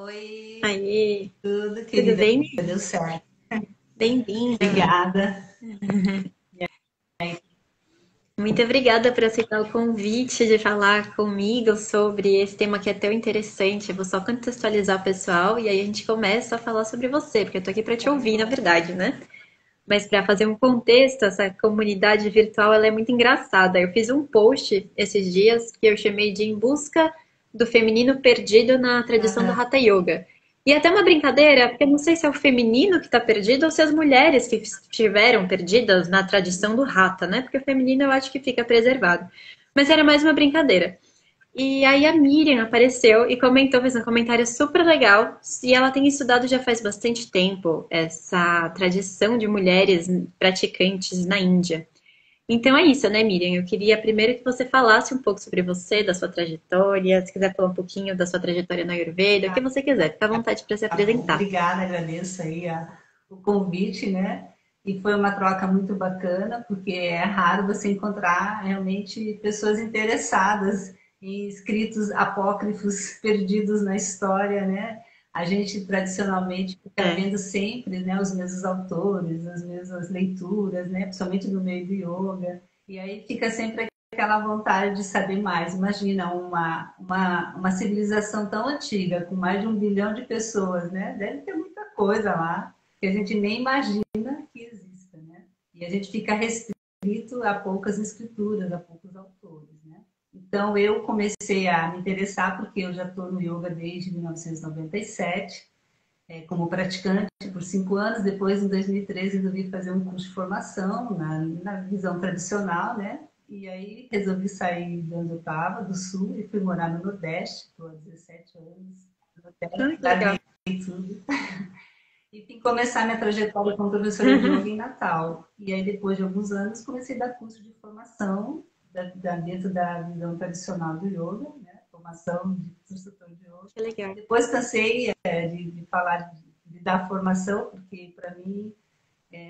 Oi, Aí, tudo, tudo querida? bem? Deu certo. Bem-vinda. Obrigada. Muito obrigada por aceitar o convite de falar comigo sobre esse tema que é tão interessante. Eu vou só contextualizar o pessoal e aí a gente começa a falar sobre você, porque eu tô aqui para te ouvir, na verdade, né? Mas para fazer um contexto, essa comunidade virtual ela é muito engraçada. Eu fiz um post esses dias que eu chamei de Em Busca do Feminino Perdido na Tradição do Aham. Hatha Yoga. E é até uma brincadeira, porque eu não sei se é o feminino que está perdido ou se as mulheres que estiveram perdidas na tradição do Hatha, né? Porque o feminino eu acho que fica preservado. Mas era mais uma brincadeira. E aí a Miriam apareceu e comentou, fez um comentário super legal. E ela tem estudado já faz bastante tempo essa tradição de mulheres praticantes na Índia. Então é isso, né, Miriam? Eu queria primeiro que você falasse um pouco sobre você, da sua trajetória, se quiser falar um pouquinho da sua trajetória na Ayurveda, o que você quiser, fica à vontade para se Tá bom, apresentar. obrigada, agradeço aí o convite, né? E foi uma troca muito bacana, porque é raro você encontrar realmente pessoas interessadas em escritos apócrifos perdidos na história, né? A gente tradicionalmente fica É, vendo sempre, né, os mesmos autores, as mesmas leituras, né, principalmente no meio do yoga, e aí fica sempre aquela vontade de saber mais. Imagina uma civilização tão antiga, com mais de 1 bilhão de pessoas, né? Deve ter muita coisa lá que a gente nem imagina que exista, né? E a gente fica restrito a poucas escrituras, a poucos autores, né? Então eu comecei a me interessar porque eu já estou no yoga desde 1997, como praticante por 5 anos. Depois, em 2013, resolvi fazer um curso de formação na visão tradicional, né? E aí resolvi sair de onde eu estava, do Sul, e fui morar no Nordeste. Estou há 17 anos no Nordeste, que legal. larguei tudo. E fui começar minha trajetória como professora de yoga em Natal. E aí, depois de alguns anos, comecei a dar curso de formação dentro da visão tradicional do yoga, né? Formação de instrutor de yoga. Que legal. Depois cansei de falar, de dar formação, porque para mim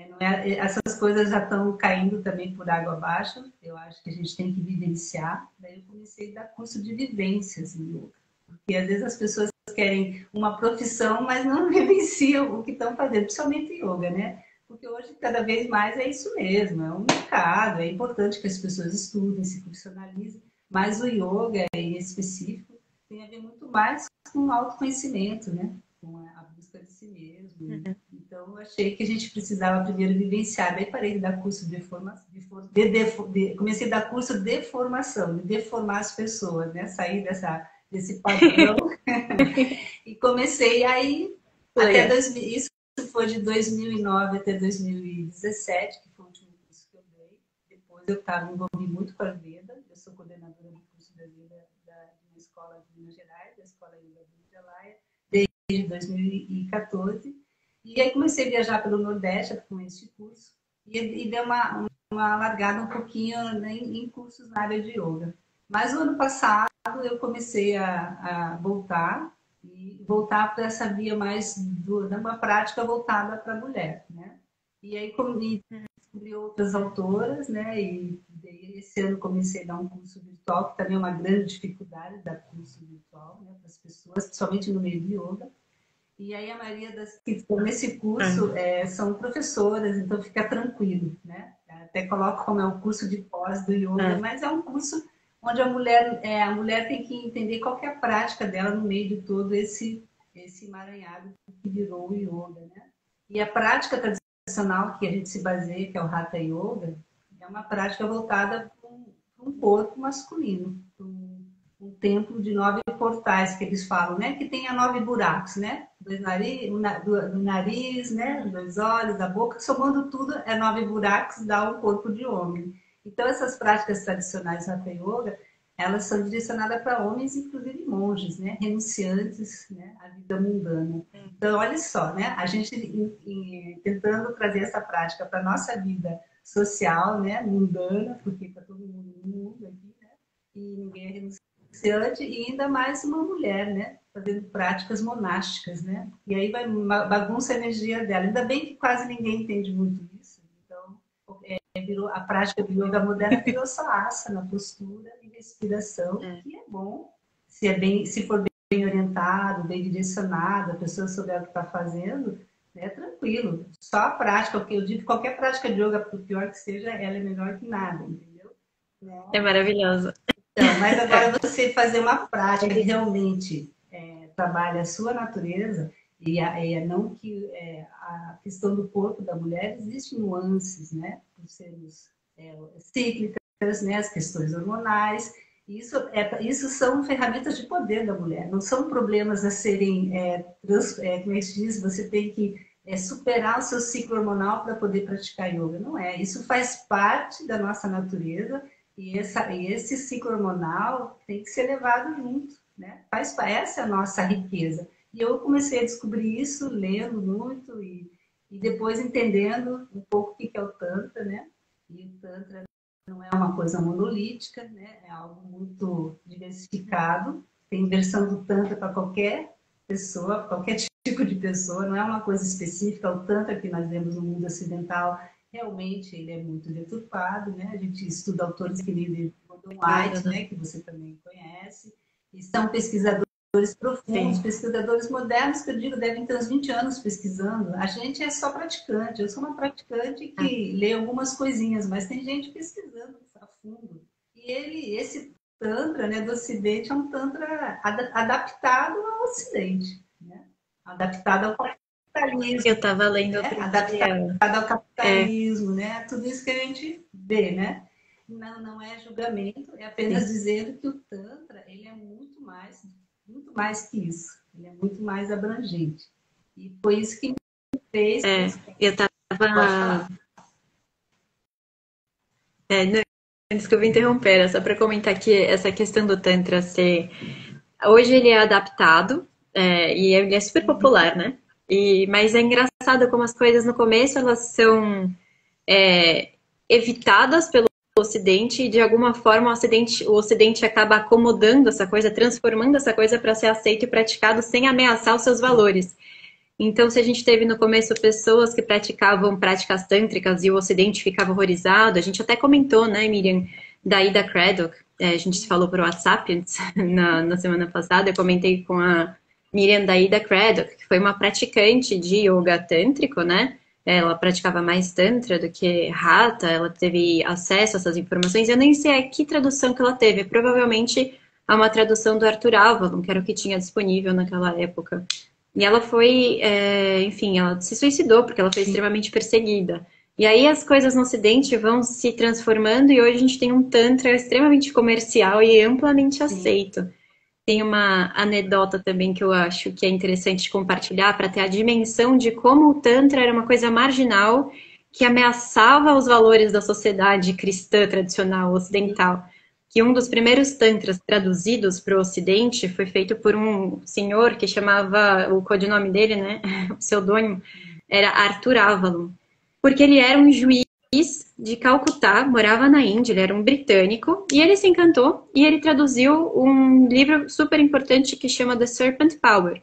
não é, essas coisas já estão caindo também por água abaixo. Eu acho que a gente tem que vivenciar. Daí eu comecei a dar curso de vivências em yoga. Porque às vezes as pessoas querem uma profissão, mas não vivenciam o que estão fazendo, principalmente yoga, né? Porque hoje, cada vez mais, é isso mesmo, é um mercado, é importante que as pessoas estudem, se profissionalizem, mas o yoga, em específico, tem a ver muito mais com o autoconhecimento, né? Com a busca de si mesmo. Então, eu achei que a gente precisava primeiro vivenciar. Daí parei de dar curso de formação, comecei a dar curso de formação, de deformar as pessoas, né? Sair desse padrão e comecei aí Que até legal. 2000, isso foi de 2009 até 2017, que foi o último curso que eu dei. Depois eu estava envolvi muito com a Veda, eu sou coordenadora do curso da Veda de uma escola de Minas Gerais, da Escola Yoga do Himalaia, desde 2014. E aí comecei a viajar pelo Nordeste com esse curso e deu uma largada um pouquinho, né, em cursos na área de yoga. Mas o ano passado eu comecei a voltar e voltar para essa via mais de uma prática voltada para a mulher, né? E aí descobri outras autoras, né? E esse ano comecei a dar um curso virtual, que também é uma grande dificuldade dar curso virtual, né, para as pessoas, principalmente no meio do yoga. E aí a maioria das que estão nesse curso É. são professoras, então fica tranquilo, né? Até coloco como é o curso de pós do yoga, É. mas é um curso onde a mulher tem que entender qual que é a prática dela no meio de todo esse emaranhado que virou o yoga, né? E a prática tradicional que a gente se baseia, que é o Hatha Yoga, é uma prática voltada para um corpo masculino, para um templo de 9 portais que eles falam, né? Que tenha 9 buracos, né? Do nariz, né? 2 olhos, da boca, somando tudo é 9 buracos, dá um corpo de homem. Então essas práticas tradicionais do Hatha Yoga, elas são direcionadas para homens, inclusive monges, né? Renunciantes, né? À vida mundana. Então olha só, né? A gente tentando trazer essa prática para nossa vida social, né? Mundana, porque está todo mundo no mundo aqui, né? E ninguém é renunciante, e ainda mais uma mulher, né? Fazendo práticas monásticas, né? E aí vai bagunça a energia dela. Ainda bem que quase ninguém entende muito isso. Então, a prática do yoga moderna virou só asana, postura e respiração, É. que é bom, se for bem orientado, bem direcionado, a pessoa souber o que está fazendo, é tranquilo. Só a prática, porque eu digo que qualquer prática de yoga, por pior que seja, ela é melhor que nada, entendeu? É Né? maravilhoso. Então, mas agora você fazer uma prática que realmente trabalha a sua natureza, não que a questão do corpo da mulher, existem nuances, né? Por sermos cíclicas, né? As questões hormonais, isso são ferramentas de poder da mulher, não são problemas a serem, como é que se diz, você tem que superar o seu ciclo hormonal para poder praticar yoga, não é? Isso faz parte da nossa natureza e esse ciclo hormonal tem que ser levado junto, né? Essa é a nossa riqueza. E eu comecei a descobrir isso lendo muito e depois entendendo um pouco o que é o Tantra, né? E o Tantra não é uma coisa monolítica, né? É algo muito diversificado. Tem versão do Tantra para qualquer pessoa, qualquer tipo de pessoa, não é uma coisa específica. O Tantra que nós vemos no mundo ocidental, realmente ele é muito deturpado, né? A gente estuda autores que nem Gordon White, né? Que você também conhece, e são pesquisadores profundos, Sim. pesquisadores modernos, que eu digo, devem ter uns 20 anos pesquisando. A gente é só praticante. Eu sou uma praticante que lê algumas coisinhas, mas tem gente pesquisando a fundo. E esse Tantra, né, do Ocidente é um Tantra adaptado ao Ocidente, né? Adaptado ao capitalismo. Eu estava lendo Né? outro Adaptado dia. ao capitalismo, né? Tudo isso que a gente vê, né? Não é julgamento, é apenas Sim. dizendo que o Tantra ele é muito mais que isso. Ele é muito mais abrangente. E foi isso que me fez. Eu estava. Pode falar. Não, desculpa interromper, era só para comentar que essa questão do Tantra ser. Hoje ele é adaptado, e ele é super popular, né? Mas é engraçado como as coisas no começo elas são evitadas pelo Ocidente e de alguma forma o Ocidente acaba acomodando essa coisa, transformando essa coisa para ser aceito e praticado sem ameaçar os seus valores. Então, se a gente teve no começo pessoas que praticavam práticas tântricas e o Ocidente ficava horrorizado, a gente até comentou, né, Miriam, da Ida Craddock, a gente se falou por WhatsApp antes, na semana passada, eu comentei com a Miriam da Ida Craddock, que foi uma praticante de yoga tântrico, né? Ela praticava mais tantra do que hatha, ela teve acesso a essas informações. Eu nem sei a que tradução que ela teve, provavelmente a uma tradução do Arthur Avalon, que era o que tinha disponível naquela época. E ela foi, enfim, ela se suicidou porque ela foi extremamente perseguida. E aí as coisas no Ocidente vão se transformando e hoje a gente tem um Tantra extremamente comercial e amplamente aceito. Tem uma anedota também que eu acho que é interessante compartilhar para ter a dimensão de como o Tantra era uma coisa marginal que ameaçava os valores da sociedade cristã tradicional ocidental. Que um dos primeiros tantras traduzidos para o Ocidente foi feito por um senhor que chamava, o codinome dele, né, o pseudônimo, era Arthur Avalon, porque ele era um juiz de Calcutá, morava na Índia, ele era um britânico, e ele se encantou e ele traduziu um livro super importante que chama The Serpent Power,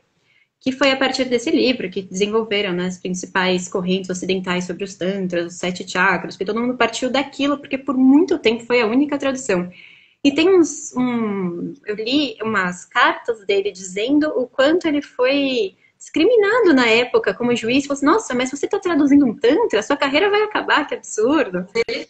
que foi a partir desse livro que desenvolveram, né, as principais correntes ocidentais sobre os tantras, os 7 chakras, que todo mundo partiu daquilo, porque por muito tempo foi a única tradução. E tem eu li umas cartas dele dizendo o quanto ele foi discriminado na época como juiz. Falou assim, nossa, mas você está traduzindo um tantra, sua carreira vai acabar, que absurdo.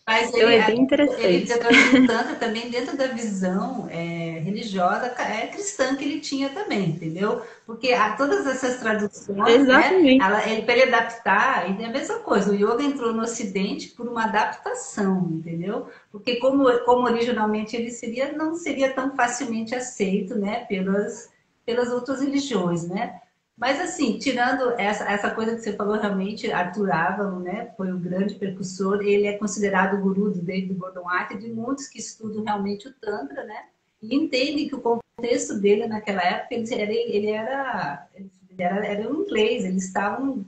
Mas Então é bem interessante. Ele traduziu o Tantra também dentro da visão religiosa cristã que ele tinha também, entendeu? Porque todas essas traduções, né, para ele adaptar, e é a mesma coisa, o yoga entrou no Ocidente por uma adaptação, entendeu? Porque como originalmente ele não seria tão facilmente aceito, né, pelas outras religiões, né? Mas assim, tirando essa coisa que você falou, realmente, Arthur Avalon, né, foi o grande precursor, ele é considerado o guru do David Gordon White e de muitos que estudam realmente o Tantra, né, e entendem que o contexto dele naquela época, ele era um inglês, eles estavam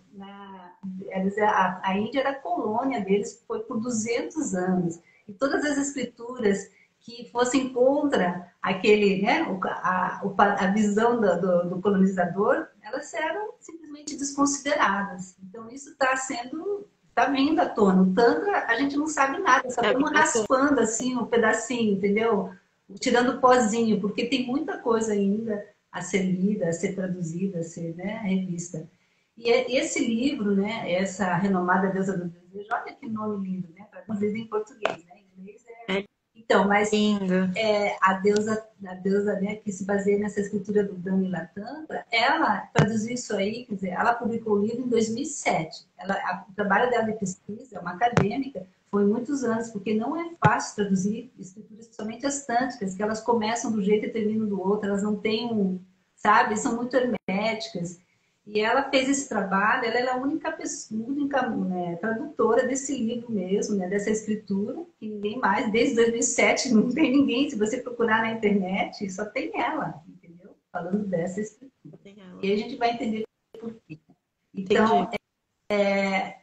a Índia era a colônia deles, foi por 200 anos, e todas as escrituras que fossem contra aquele, né, a visão do colonizador, elas eram simplesmente desconsideradas. Então, isso está vindo à tona. O Tantra, a gente não sabe nada, só estamos raspando assim um pedacinho, entendeu? Tirando o pozinho, porque tem muita coisa ainda a ser lida, a ser traduzida, a ser, né, revista. E esse livro, né, essa renomada deusa do desejo, olha que nome lindo, né, traduzido em português, né, em inglês É então, mas lindo. a deusa, né, que se baseia nessa escritura do Dhamma Tantra, ela produziu isso aí, quer dizer, ela publicou o livro em 2007. O trabalho dela de pesquisa, é uma acadêmica, foi muitos anos, porque não é fácil traduzir escrituras, principalmente as tântricas, que elas começam do jeito e terminam do outro, elas não têm sabe, são muito herméticas. E ela fez esse trabalho, ela é a única pessoa, única, né, tradutora desse livro mesmo, né, dessa escritura, que ninguém mais, desde 2007, não tem ninguém, se você procurar na internet, só tem ela, entendeu? Falando dessa escritura. E aí a gente vai entender por quê. Então, Entendi.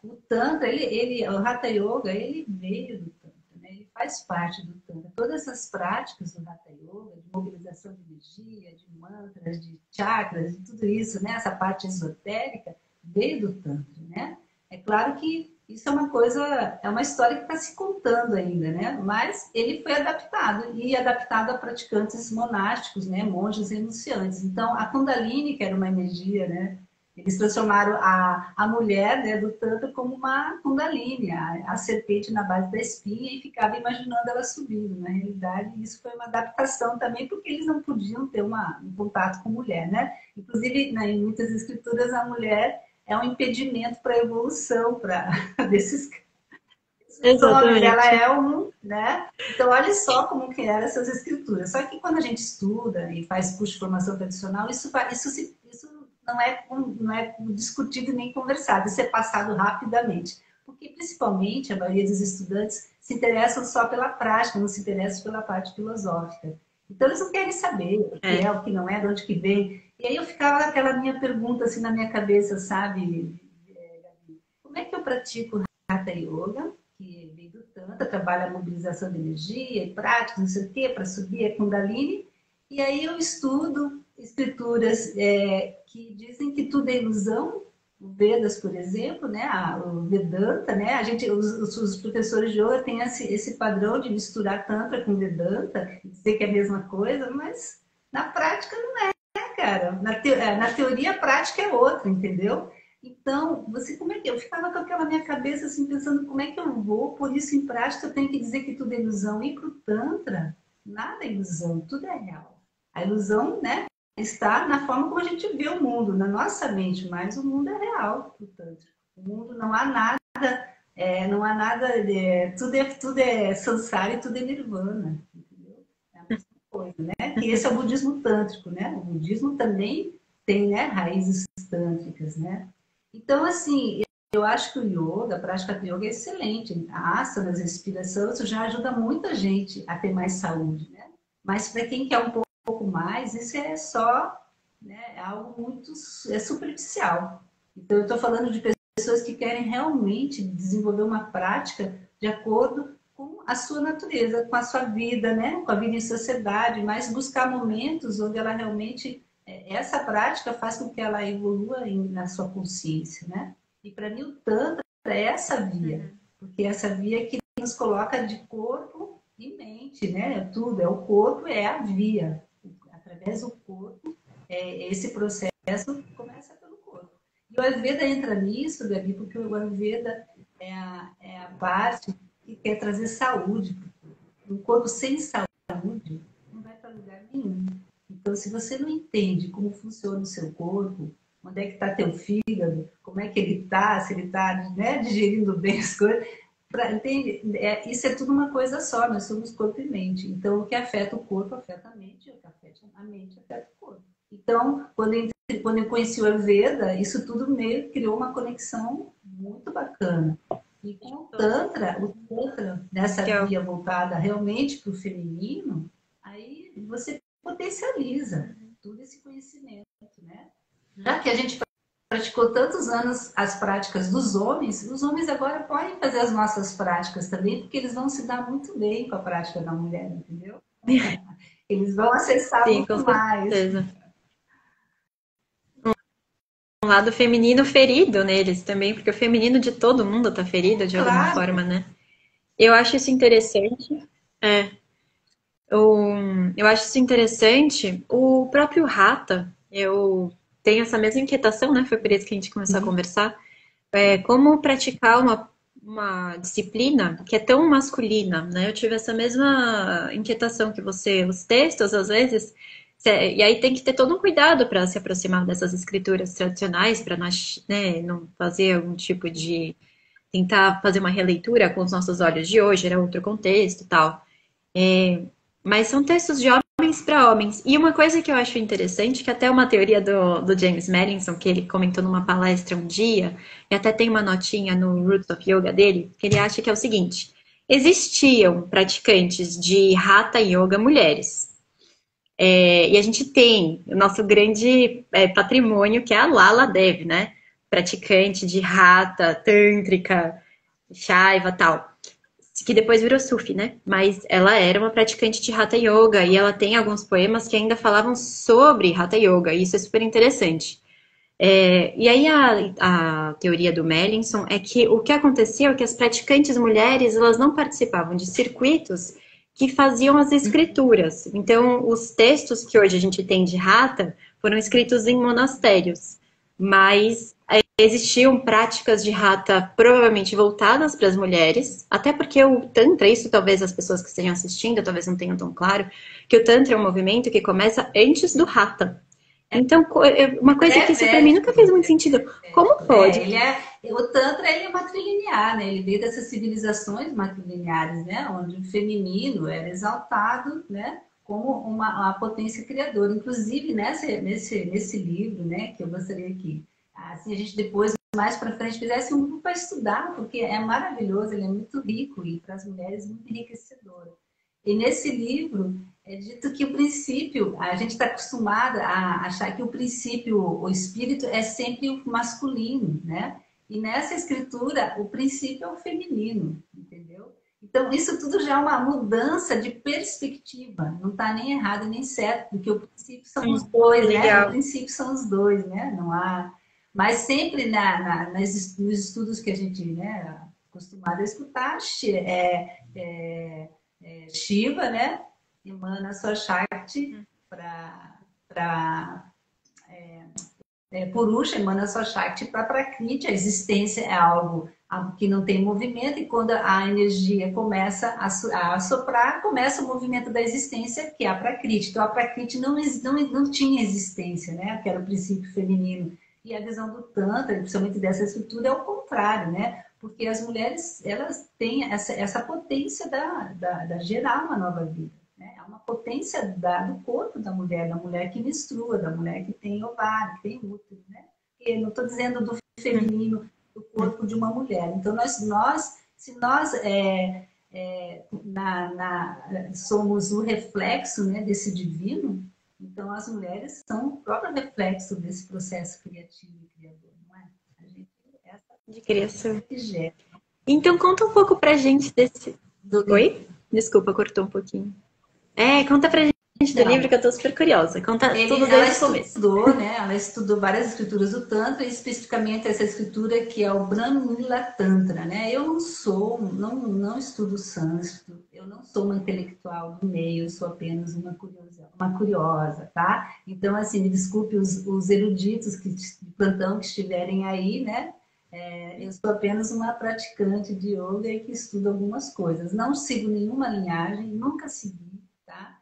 o Tantra, o Hatha Yoga, ele veio do Tantra, né? Ele faz parte do Tantra. Todas essas práticas do Hatha Yoga, de mobilização de energia, de mantras, de chakras, de tudo isso, né? Essa parte esotérica, veio do Tantra, né? É claro que isso é uma coisa, é uma história que está se contando ainda, né? Mas ele foi adaptado, e adaptado a praticantes monásticos, né? Monges renunciantes. Então, a Kundalini, que era uma energia, né? Eles transformaram a mulher, né, do Tantra como uma Kundalini, a serpente na base da espinha, e ficava imaginando ela subindo. Na realidade, isso foi uma adaptação também, porque eles não podiam ter um contato com mulher, né? Inclusive, né, em muitas escrituras, a mulher é um impedimento para a evolução desses homens. Ela Exatamente. é né? Então, olha só como que eram essas escrituras. Só que quando a gente estuda e faz curso de formação tradicional, isso não é discutido nem conversado, isso é passado rapidamente. Porque, principalmente, a maioria dos estudantes se interessam só pela prática, não se interessam pela parte filosófica. Então, eles não querem saber o que É. é, o que não é, de onde que vem. E aí eu ficava aquela minha pergunta assim na minha cabeça, sabe? Como é que eu pratico Hatha Yoga, que vem do Tantra, trabalha a mobilização de energia e práticas, não sei o quê, para subir a Kundalini. E aí eu estudo escrituras que dizem que tudo é ilusão, o Vedas, por exemplo, né? O Vedanta, né? Os professores de yoga têm esse padrão de misturar Tantra com Vedanta, e dizer que é a mesma coisa, mas na prática não é, cara. Na teoria, a prática é outra, entendeu? Então, como é que eu ficava com aquela minha cabeça assim, pensando como é que eu vou pôr isso em prática? Eu tenho que dizer que tudo é ilusão. E para o Tantra, nada é ilusão, tudo é real. A ilusão, né, está na forma como a gente vê o mundo, na nossa mente, mas o mundo é real para o Tantra. O mundo não há nada, não há nada, tudo é samsara e tudo é nirvana, entendeu? É a mesma coisa, né? E esse é o budismo tântrico, né? O budismo também tem, né, raízes tântricas, né? Então, assim, eu acho que o yoga, a prática do yoga é excelente. A asana, a respiração, isso já ajuda muita gente a ter mais saúde, né? Mas para quem quer um pouco mais, isso é só, né, é algo muito superficial. Então, eu estou falando de pessoas que querem realmente desenvolver uma prática de acordo com a sua natureza, com a sua vida, né? Com a vida em sociedade, mas buscar momentos onde ela realmente essa prática faz com que ela evolua na sua consciência, né? E para mim o Tantra é essa via, porque essa via que nos coloca de corpo e mente, né? Tudo, o corpo é a via. Através do corpo, esse processo começa pelo corpo. E o Ayurveda entra nisso, Gabi, porque o Ayurveda é a parte que quer trazer saúde para o corpo. Um corpo sem saúde não vai para lugar nenhum. Então, se você não entende como funciona o seu corpo, onde é que está teu fígado, como é que ele está, se ele está, né, digerindo bem as coisas, isso é tudo uma coisa só, nós somos corpo e mente. Então, o que afeta o corpo afeta a mente, o que afeta a mente afeta o corpo. Então, quando eu conheci o Ayurveda, isso tudo meio criou uma conexão muito bacana. E com o Tantra, nessa Legal. via voltada realmente para o feminino, aí você potencializa todo esse conhecimento, né? Já que a gente praticou tantos anos as práticas dos homens, os homens agora podem fazer as nossas práticas também, porque eles vão se dar muito bem com a prática da mulher, entendeu? Eles vão acessar Sim, com muito mais. certeza. Um lado feminino ferido neles também, porque o feminino de todo mundo tá ferido de alguma Claro, forma, né? Eu acho isso interessante. É. Eu acho isso interessante. O próprio Hatha, eu tenho essa mesma inquietação, né? Foi por isso que a gente começou a Uhum. conversar. Como praticar uma disciplina que é tão masculina, né? Eu tive essa mesma inquietação que você. Os textos, às vezes, e aí tem que ter todo um cuidado para se aproximar dessas escrituras tradicionais, para nós, né, não fazer algum tipo de tentar fazer uma releitura com os nossos olhos de hoje, era outro contexto e tal. Mas são textos de homens para homens. E uma coisa que eu acho interessante, que até uma teoria do James Madison, que ele comentou numa palestra um dia, e até tem uma notinha no Roots of Yoga dele, que ele acha que é o seguinte: existiam praticantes de Hatha Yoga mulheres. E a gente tem o nosso grande patrimônio, que é a Lala Dev, né? Praticante de Hatha, Tântrica, Shaiva tal, que depois virou Sufi, né? Mas ela era uma praticante de Hatha Yoga e ela tem alguns poemas que ainda falavam sobre Hatha Yoga, e isso é super interessante. E aí a teoria do Mellinson é que o que aconteceu é que as praticantes mulheres elas não participavam de circuitos que faziam as escrituras. Então, os textos que hoje a gente tem de Hatha foram escritos em monastérios, mas existiam práticas de Hatha provavelmente voltadas para as mulheres, até porque o Tantra, isso talvez as pessoas que estejam assistindo talvez não tenham tão claro, que o Tantra é um movimento que começa antes do Hatha. Então, uma coisa que isso para mim nunca fez Pré-védico. muito sentido. Como pode? O Tantra ele é matrilinear, né? Ele veio dessas civilizações matrilineares, né? Onde o feminino era exaltado, né? Como uma potência criadora. Inclusive, nesse livro, né? Que eu gostaria que assim, a gente depois, mais para frente, fizesse um grupo para estudar, porque é maravilhoso, ele é muito rico e para as mulheres muito enriquecedor. E nesse livro é dito que o princípio, a gente está acostumada a achar que o princípio, o espírito é sempre o masculino, né? E nessa escritura, o princípio é o feminino, entendeu? Então, isso tudo já é uma mudança de perspectiva. Não está nem errado nem certo, porque o princípio são os dois, né? O Legal. princípio são os dois, né? Não há. Mas sempre nos estudos que a gente né, acostumado a escutar, Shiva, né? Emana sua Shakti para Purusha, emana sua Shakti para Prakriti. A existência é algo que não tem movimento, e quando a energia começa a soprar, começa o movimento da existência, que é a Prakriti. Então, a Prakriti não tinha existência, né? Que era o princípio feminino. E a visão do Tantra, principalmente dessa estrutura, é o contrário, né? Porque as mulheres elas têm essa potência da gerar uma nova vida. Né? É uma potência do corpo da mulher que menstrua, da mulher que tem ovário, que tem útero. Né? E não estou dizendo do feminino, do corpo de uma mulher. Então, se nós somos o reflexo né, desse divino, então as mulheres são o próprio reflexo desse processo criativo e criador, não é? A gente, essa De criação. que gera. Então, conta um pouco pra gente desse. Do livro. Oi? Desculpa, cortou um pouquinho. Conta pra gente do livro Então, que eu tô super curiosa. Conta tudo ela desde o começo. estudou, né? Ela estudou várias escrituras do Tantra, e especificamente essa escritura que é o Brahmila Tantra, né? Eu não estudo sânscrito, eu não sou uma intelectual do meio, eu sou apenas uma curiosa, tá? Então, assim, me desculpe os eruditos de plantão que estiverem aí, né? Eu sou apenas uma praticante de yoga e que estudo algumas coisas. Não sigo nenhuma linhagem, nunca segui, tá?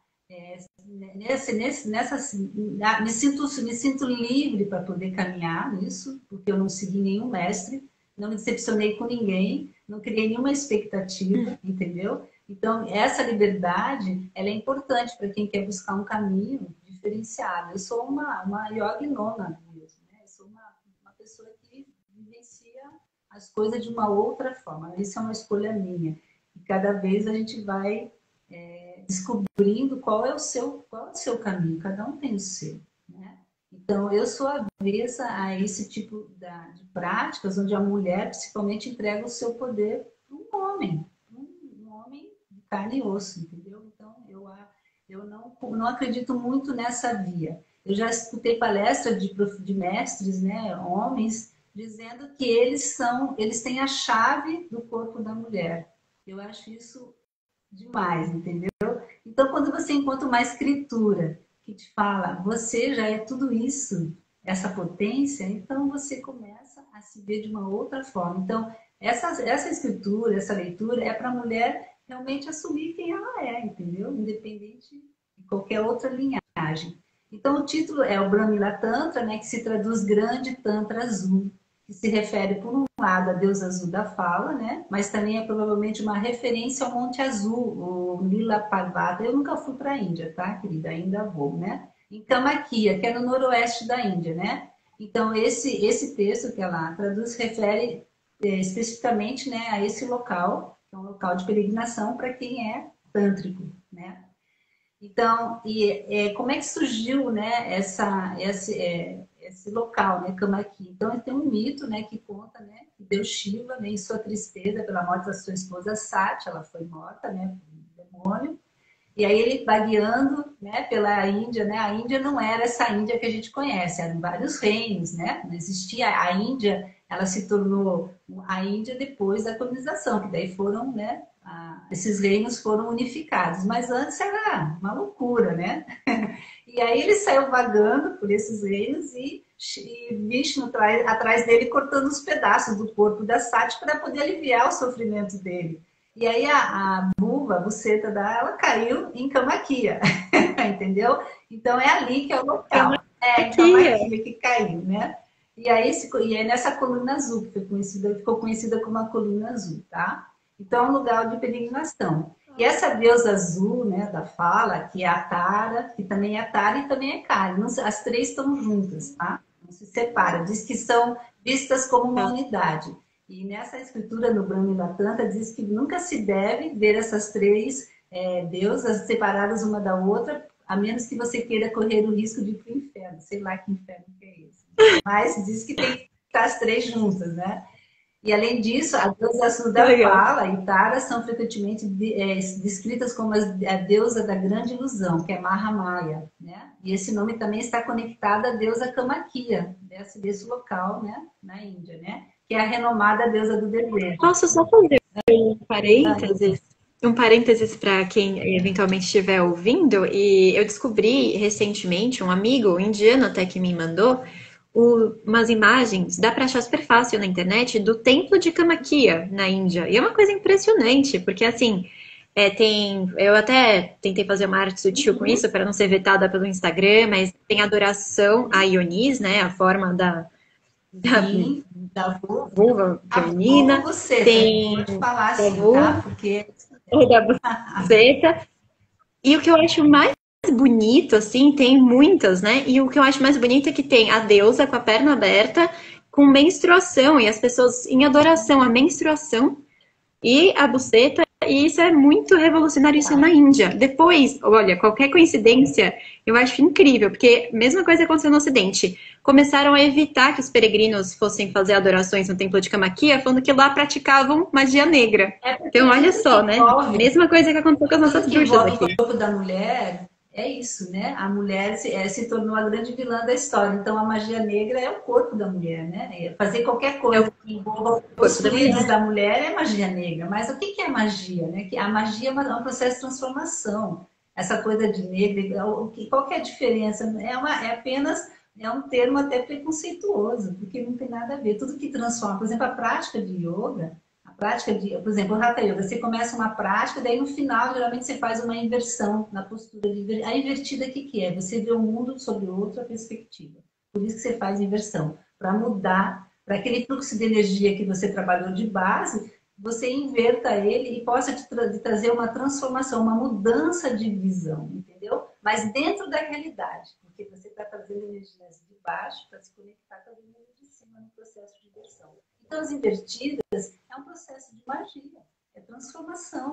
Me sinto livre para poder caminhar nisso, porque eu não segui nenhum mestre, não me decepcionei com ninguém, não criei nenhuma expectativa, entendeu? Então, essa liberdade, ela é importante para quem quer buscar um caminho diferenciado. Eu sou uma yoginona mesmo, né? Eu sou uma pessoa que vivencia as coisas de uma outra forma. Isso é uma escolha minha. E cada vez a gente vai descobrindo qual é o seu caminho, cada um tem o seu. Né? Então, eu sou avessa a esse tipo de práticas, onde a mulher, principalmente, entrega o seu poder para um homem, um homem de carne e osso, entendeu? Então, eu não acredito muito nessa via. Eu já escutei palestras de mestres, né, homens, dizendo que eles têm a chave do corpo da mulher. Eu acho isso demais, entendeu? Então, quando você encontra uma escritura que te fala, você já é tudo isso, essa potência, então você começa a se ver de uma outra forma. Então, essa escritura, essa leitura é para a mulher realmente assumir quem ela é, entendeu? Independente de qualquer outra linhagem. Então, o título é o Brahmila Tantra, né, que se traduz Grande Tantra Azul, que se refere, por um lado, à deusa azul da fala, né? Mas também é provavelmente uma referência ao Monte Azul, o Lila Parvata. Eu nunca fui para a Índia, tá, querida? Ainda vou, né? Em Camaquia, que é no noroeste da Índia, né? Então, esse texto que ela traduz se refere especificamente, né, a esse local, que é um local de peregrinação para quem é tântrico, né? Então, como é que surgiu, né, esse local, né, Kamaki? Então, tem um mito, né, que conta, né, que Deus Shiva, né, em sua tristeza pela morte da sua esposa Sati, ela foi morta, né, por um demônio, e aí ele vai guiando, né, pela Índia, né, a Índia não era essa Índia que a gente conhece, eram vários reinos, né, não existia a Índia, ela se tornou a Índia depois da colonização, que daí foram, né, esses reinos foram unificados, mas antes era uma loucura, né? E aí ele saiu vagando por esses reinos e Vishnu atrás dele cortando os pedaços do corpo da Sati para poder aliviar o sofrimento dele. E aí a vulva, a buceta ela caiu em Camaquia, entendeu? Então é ali que é o local. É em Camaquia que caiu, né? E aí é nessa coluna azul que ficou conhecida como a coluna azul, tá? Então é um lugar de peregrinação. E essa deusa azul, né, da fala, que é a Tara, que também é Tara e também é Kali. As três estão juntas, tá? Não se separa. Diz que são vistas como uma unidade. E nessa escritura no Brahmila Tantra diz que nunca se deve ver essas três deusas separadas uma da outra, a menos que você queira correr o risco de ir para o inferno. Sei lá que inferno que é esse. Mas diz que tem que estar as três juntas, né? E além disso, a deusa azul da fala e Tara são frequentemente descritas como a deusa da grande ilusão, que é Mahamaya, né? E esse nome também está conectado à deusa Kamakhya, desse local, né? Na Índia, né? Que é a renomada deusa do desejo. Posso só fazer um parênteses? Um parênteses para quem eventualmente estiver ouvindo, e eu descobri recentemente, um amigo indiano até que me mandou, umas imagens, dá para achar super fácil na internet, do templo de Kamakhya, na Índia. E é uma coisa impressionante, porque assim, eu até tentei fazer uma arte sutil com isso, para não ser vetada pelo Instagram, mas tem adoração a Ionis, né, a forma da vulva feminina, tem falar assim, da vulva, tá? Porque da buceta. E o que eu acho mais bonito, assim, tem muitas, né? E o que eu acho mais bonito é que tem a deusa com a perna aberta, com menstruação, e as pessoas em adoração à menstruação e a buceta, e isso é muito revolucionário, isso na Índia. Depois, olha, qualquer coincidência, eu acho incrível, porque mesma coisa aconteceu no Ocidente. Começaram a evitar que os peregrinos fossem fazer adorações no templo de Camaquia, falando que lá praticavam magia negra. Então, olha só, né? Mesma coisa que aconteceu com as nossas bruxas aqui. O corpo da mulher é isso, né? A mulher se tornou a grande vilã da história. Então, a magia negra é o corpo da mulher, né? Fazer qualquer coisa que envolva os fluidos da mulher é magia negra. Mas o que é magia, né? A magia é um processo de transformação. Essa coisa de negra, qual que é a diferença? É apenas um termo até preconceituoso, porque não tem nada a ver. Tudo que transforma, por exemplo, a prática de yoga, por exemplo, o Hatha Yoga, você começa uma prática, daí no final, geralmente você faz uma inversão na postura. A invertida, o que é? Você vê o mundo sob outra perspectiva. Por isso que você faz inversão, para mudar, para aquele fluxo de energia que você trabalhou de base, você inverta ele e possa te trazer uma transformação, uma mudança de visão, entendeu? Mas dentro da realidade, porque você está trazendo energias de baixo para se conectar com a energia de cima no processo de inversão. Então, as invertidas é um processo de magia, é transformação.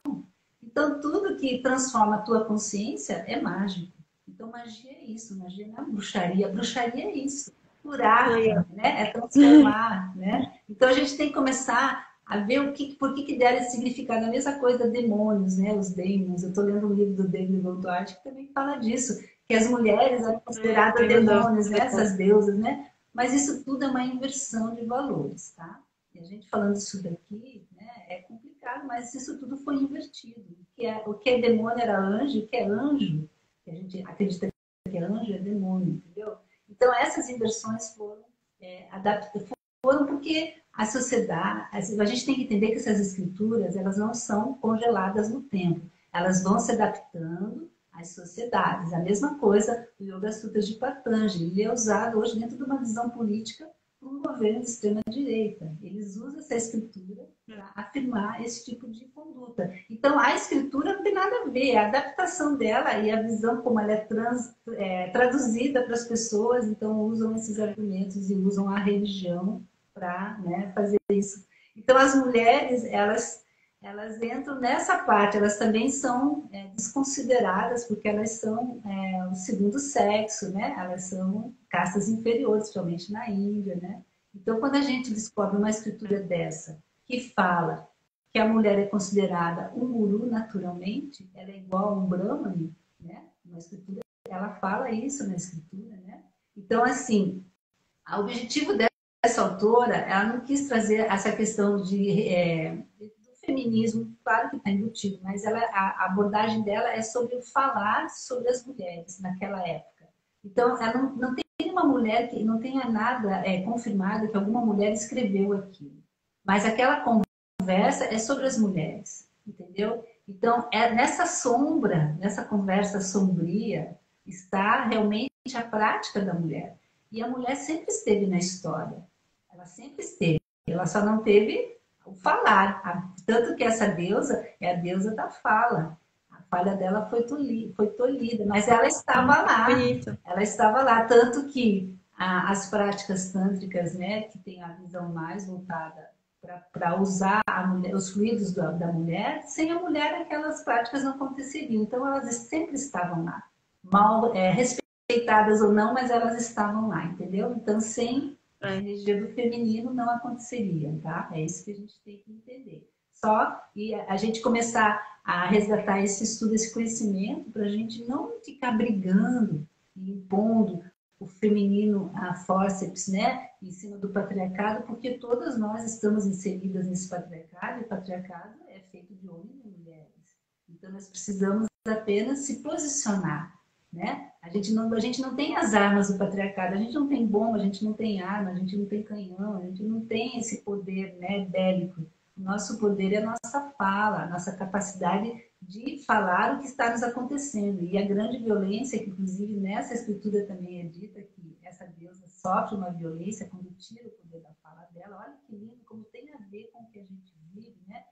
Então, tudo que transforma a tua consciência é mágico. Então, magia é isso, magia não é bruxaria. Bruxaria é isso, curar, né? É transformar, né? Então, a gente tem que começar a ver por que deram esse significado. A mesma coisa, demônios, né? Os demons. Eu estou lendo um livro do David Goldwart que também fala disso, que as mulheres eram consideradas demônios, né? Essas deusas, né? Mas isso tudo é uma inversão de valores, tá? E a gente falando isso daqui, né, é complicado. explicado, mas isso tudo foi invertido. O que é demônio era anjo, o que é anjo, que a gente acredita que é anjo, é demônio, entendeu? Então, essas inversões foram adaptadas, foram porque a sociedade, a gente tem que entender que essas escrituras, elas não são congeladas no tempo, elas vão se adaptando às sociedades. A mesma coisa o Yoga Sutras de Patanjali, ele é usado hoje dentro de uma visão política por um governo de extrema-direita. Eles usam essa escritura para afirmar esse tipo de conduta. Então, a escritura não tem nada a ver, a adaptação dela e a visão como ela é traduzida para as pessoas, então usam esses argumentos e usam a religião para, né, fazer isso. Então, as mulheres, elas entram nessa parte, elas também são desconsideradas, porque elas são o segundo sexo, né? Elas são castas inferiores, principalmente na Índia, né? Então, quando a gente descobre uma escritura dessa, que fala que a mulher é considerada um guru naturalmente, ela é igual a um brahmane, né? Uma escritura, ela fala isso na escritura, né? Então, assim, o objetivo dessa autora, ela não quis trazer essa questão do feminismo, claro que está embutido, mas a abordagem dela é sobre o falar sobre as mulheres naquela época. Então, ela não tem uma mulher que não tenha nada confirmado que alguma mulher escreveu aquilo. Mas aquela conversa é sobre as mulheres, entendeu? Então, nessa sombra, nessa conversa sombria, está realmente a prática da mulher. E a mulher sempre esteve na história. Ela sempre esteve. Ela só não teve o falar. Tanto que essa deusa é a deusa da fala. A falha dela foi tolhida, mas ela estava lá. Bonito. Ela estava lá. Tanto que as práticas tântricas, né, que tem a visão mais voltada para usar os fluidos da mulher, sem a mulher aquelas práticas não aconteceriam. Então elas sempre estavam lá. Mal respeitadas ou não, mas elas estavam lá, entendeu? Então sem a energia do feminino não aconteceria, tá? É isso que a gente tem que entender. E a gente começar a resgatar esse estudo, esse conhecimento, para a gente não ficar brigando e impondo o feminino a fórceps, né? Em cima do patriarcado, porque todas nós estamos inseridas nesse patriarcado, e o patriarcado é feito de homens e mulheres. Então nós precisamos apenas se posicionar, né? A gente não tem as armas do patriarcado, a gente não tem bomba, a gente não tem arma, a gente não tem canhão, a gente não tem esse poder, né, bélico. O nosso poder é a nossa fala, a nossa capacidade de falar o que está nos acontecendo. E a grande violência, que inclusive nessa escritura também é dita que essa deusa sofre uma violência quando tira o poder da fala dela. Olha que lindo, como tem a ver com o que a gente vive, né?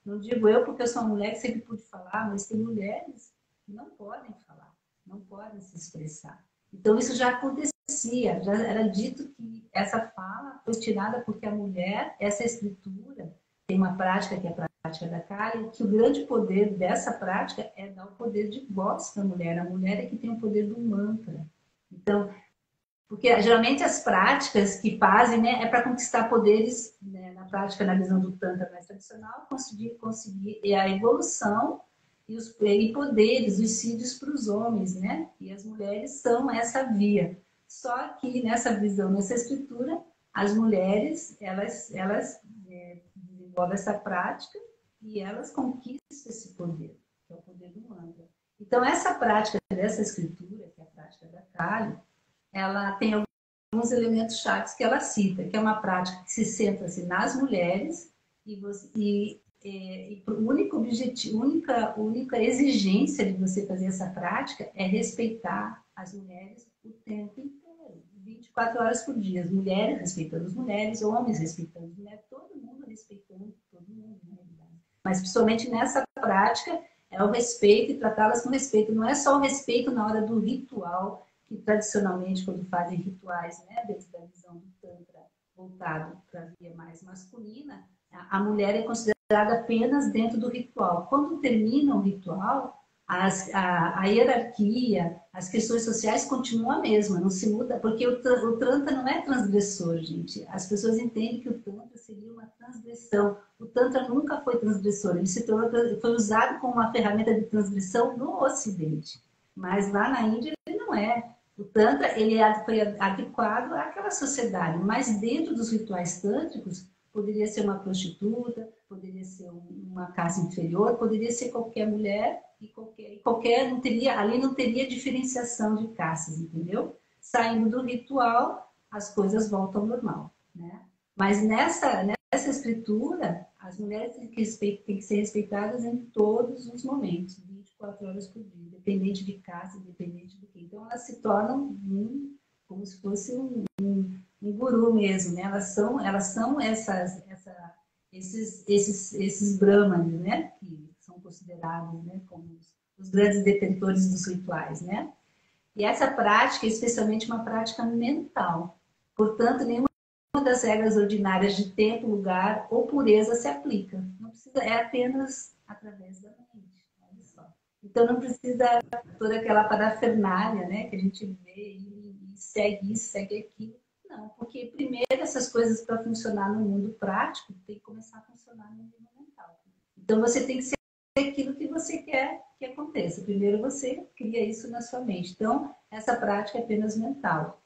Não digo eu porque eu sou uma mulher que sempre pude falar, mas tem mulheres que não podem falar, não podem se expressar. Então isso já acontecia, já era dito que essa fala foi tirada porque a mulher, essa escritura, tem uma prática que é a prática da Kali, que o grande poder dessa prática é dar o poder de voz para a mulher. A mulher é que tem o poder do mantra. Então, porque geralmente as práticas que fazem, né, é para conquistar poderes, né, na prática, na visão do Tantra mais tradicional, conseguir a evolução e poderes, os sítios para os homens, né? E as mulheres são essa via. Só que nessa visão, nessa escritura, as mulheres, elas desenvolvem essa prática e elas conquistam esse poder, que é o poder do mantra. Então, essa prática dessa escritura, que é a prática da Kali, ela tem alguns elementos chaves que ela cita, que é uma prática que se centra-se nas mulheres e o único objetivo, única exigência de você fazer essa prática é respeitar as mulheres o tempo inteiro, 24 horas por dia. As mulheres respeitando as mulheres, homens respeitando as mulheres, todo mundo respeitando todo mundo, na realidade. Mas principalmente nessa prática é o respeito e tratá-las com respeito. Não é só o respeito na hora do ritual, que tradicionalmente, quando fazem rituais, né, dentro da visão do Tantra voltado para a via mais masculina, a mulher é considerada apenas dentro do ritual. Quando termina o ritual, a hierarquia, as questões sociais continuam a mesma, não se muda, porque o Tantra não é transgressor, gente. As pessoas entendem que o Tantra seria uma transgressão. O Tantra nunca foi transgressor, ele foi usado como uma ferramenta de transgressão no Ocidente, mas lá na Índia ele não é. O Tantra ele foi adequado àquela sociedade, mas dentro dos rituais tântricos, poderia ser uma prostituta, poderia ser uma classe inferior, poderia ser qualquer mulher e qualquer não teria, ali não teria diferenciação de classes, entendeu? Saindo do ritual, as coisas voltam ao normal, né? Mas nessa escritura, as mulheres têm que ser respeitadas em todos os momentos, 24 horas por dia, independente de caste, independente do que. Então, elas se tornam como se fosse um guru mesmo, né? Elas são esses brahmanes, né? Que são considerados, né, como os grandes detentores dos rituais, né? E essa prática é especialmente uma prática mental. Portanto, nenhuma das regras ordinárias de tempo, lugar ou pureza se aplica. Não precisa, é apenas através da mente. Olha só. Então não precisa toda aquela parafernália, né, que a gente vê e segue isso, segue aquilo. Não, porque primeiro essas coisas para funcionar no mundo prático tem que começar a funcionar no mundo mental. Então você tem que ser aquilo que você quer que aconteça. Primeiro você cria isso na sua mente. Então essa prática é apenas mental.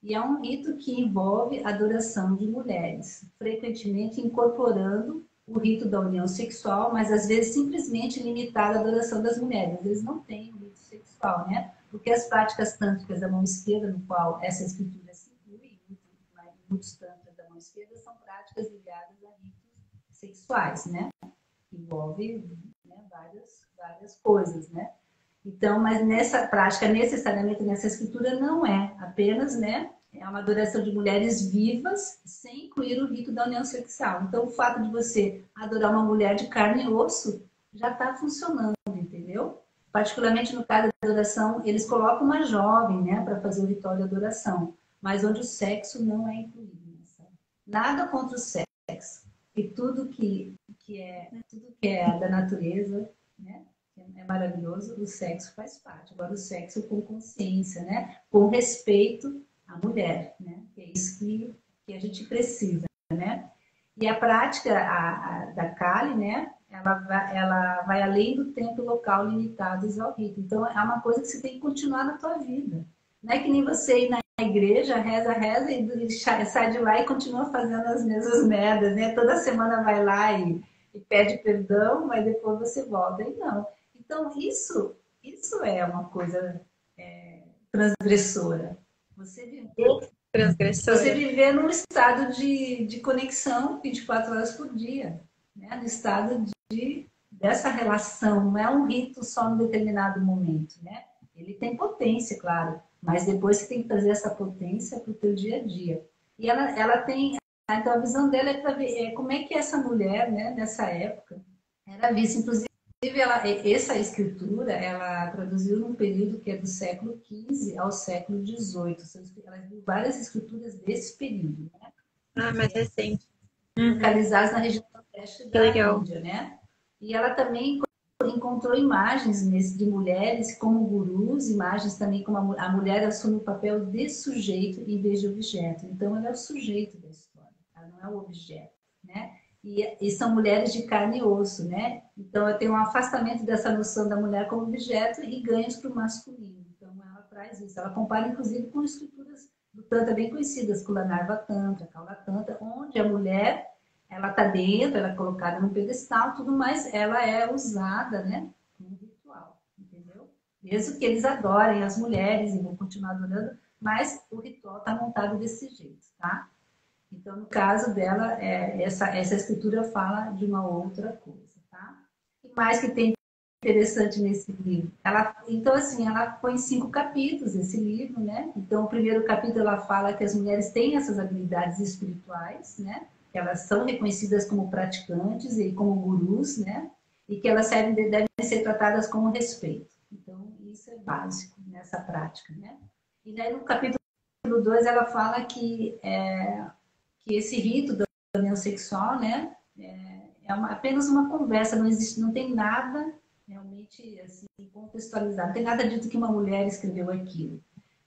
E é um rito que envolve a adoração de mulheres, frequentemente incorporando o rito da união sexual, mas às vezes simplesmente limitado à adoração das mulheres. Às vezes não tem o rito sexual, né? Porque as práticas tântricas da mão esquerda, no qual essa escritura se inclui, muitos tantras da mão esquerda, são práticas ligadas a ritos sexuais, né? Envolve, né, várias coisas, né? Então, mas nessa prática, necessariamente nessa escritura, não é apenas, né, é uma adoração de mulheres vivas, sem incluir o rito da união sexual. Então, o fato de você adorar uma mulher de carne e osso já está funcionando, entendeu? Particularmente no caso da adoração, eles colocam uma jovem, né, para fazer o ritual de adoração, mas onde o sexo não é incluído. Nada contra o sexo. E tudo que é da natureza, né? É maravilhoso, o sexo faz parte. Agora, o sexo com consciência, né? Com respeito à mulher, né? Que é isso que a gente precisa, né? E a prática da Kali, né? Ela vai além do tempo e local limitados ao rito. Então, é uma coisa que você tem que continuar na tua vida. Não é que nem você ir na igreja, reza e sai de lá e continua fazendo as mesmas merdas, né? Toda semana vai lá e pede perdão, mas depois você volta. E não. Então, isso é uma coisa transgressora. Você viver num estado de conexão 24 horas por dia, né? No estado dessa relação. Não é um rito só num determinado momento, né? Ele tem potência, claro, mas depois você tem que trazer essa potência para o teu dia a dia. E ela tem... Então, a visão dela é para ver como é que essa mulher, né, nessa época, era vista. Inclusive, essa escritura, ela produziu num período que é do século XV ao século XVIII. Ela viu várias escrituras desse período, né? Ah, mais recente. Localizadas na região nordeste da Índia, né? E ela também encontrou imagens de mulheres como gurus, imagens também como a mulher assume o papel de sujeito em vez de objeto. Então, ela é o sujeito da história, ela não é o objeto, né? E são mulheres de carne e osso, né? Então, eu tenho um afastamento dessa noção da mulher como objeto e ganhos para o masculino. Então, ela traz isso. Ela compara, inclusive, com escrituras do Tantra bem conhecidas, Kulanarva Tantra, Kaula Tantra, onde a mulher, ela está dentro, ela é colocada num pedestal, tudo mais, ela é usada, né, como ritual, entendeu? Mesmo que eles adorem as mulheres e vão continuar adorando, mas o ritual está montado desse jeito, tá? Então, no caso dela, essa escritura fala de uma outra coisa, tá? O que mais que tem interessante nesse livro? Então, assim, ela põe 5 capítulos, esse livro, né? Então, o primeiro capítulo, ela fala que as mulheres têm essas habilidades espirituais, né? Que elas são reconhecidas como praticantes e como gurus, né? E que elas devem ser tratadas com respeito. Então, isso é básico nessa prática, né? E daí, no capítulo 2, ela fala que esse rito da união sexual, né, apenas uma conversa, não existe, não tem nada realmente assim contextualizado, não tem nada dito que uma mulher escreveu aquilo.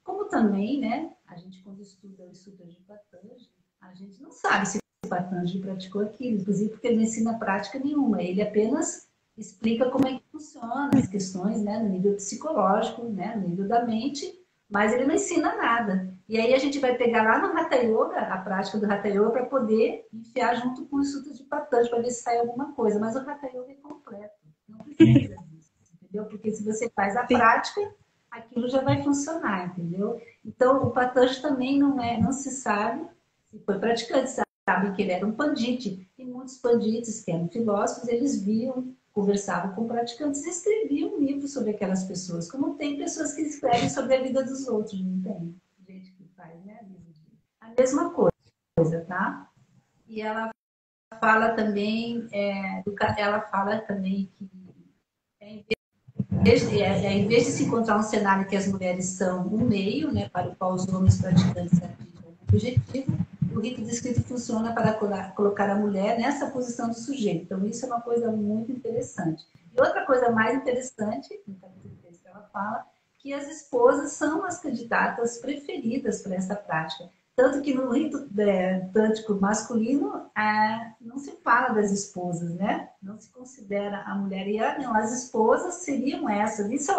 Como também, né, a gente quando estuda o Sutra de Patanjali, a gente não sabe se Patanjali praticou aquilo, inclusive porque ele não ensina prática nenhuma, ele apenas explica como é que funciona as questões, né, no nível psicológico, né, no nível da mente, mas ele não ensina nada. E aí a gente vai pegar lá no Hatha Yoga, a prática do Hatha Yoga, para poder enfiar junto com os sutras de Patanjali, para ver se sai alguma coisa. Mas o Hatha Yoga é completo, não precisa disso, entendeu? Porque se você faz a prática, aquilo já vai funcionar, entendeu? Então, o Patanjali também não se sabe se foi praticante, sabe que ele era um pandite. E muitos pandites, que eram filósofos, eles viam, conversavam com praticantes e escreviam livros sobre aquelas pessoas, como tem pessoas que escrevem sobre a vida dos outros, não tem? Gente que faz, né? A mesma coisa, tá? E ela fala também, ela fala também que em vez de se encontrar um cenário que as mulheres são um meio, né, para o qual os homens praticantes atingem o objetivo, o rito descrito funciona para colocar a mulher nessa posição do sujeito. Então, isso é uma coisa muito interessante. E outra coisa mais interessante, no capítulo 3 que ela fala, que as esposas são as candidatas preferidas para essa prática. Tanto que no rito tântrico masculino não se fala das esposas, né? Não se considera a mulher. E não, as esposas seriam essas. Isso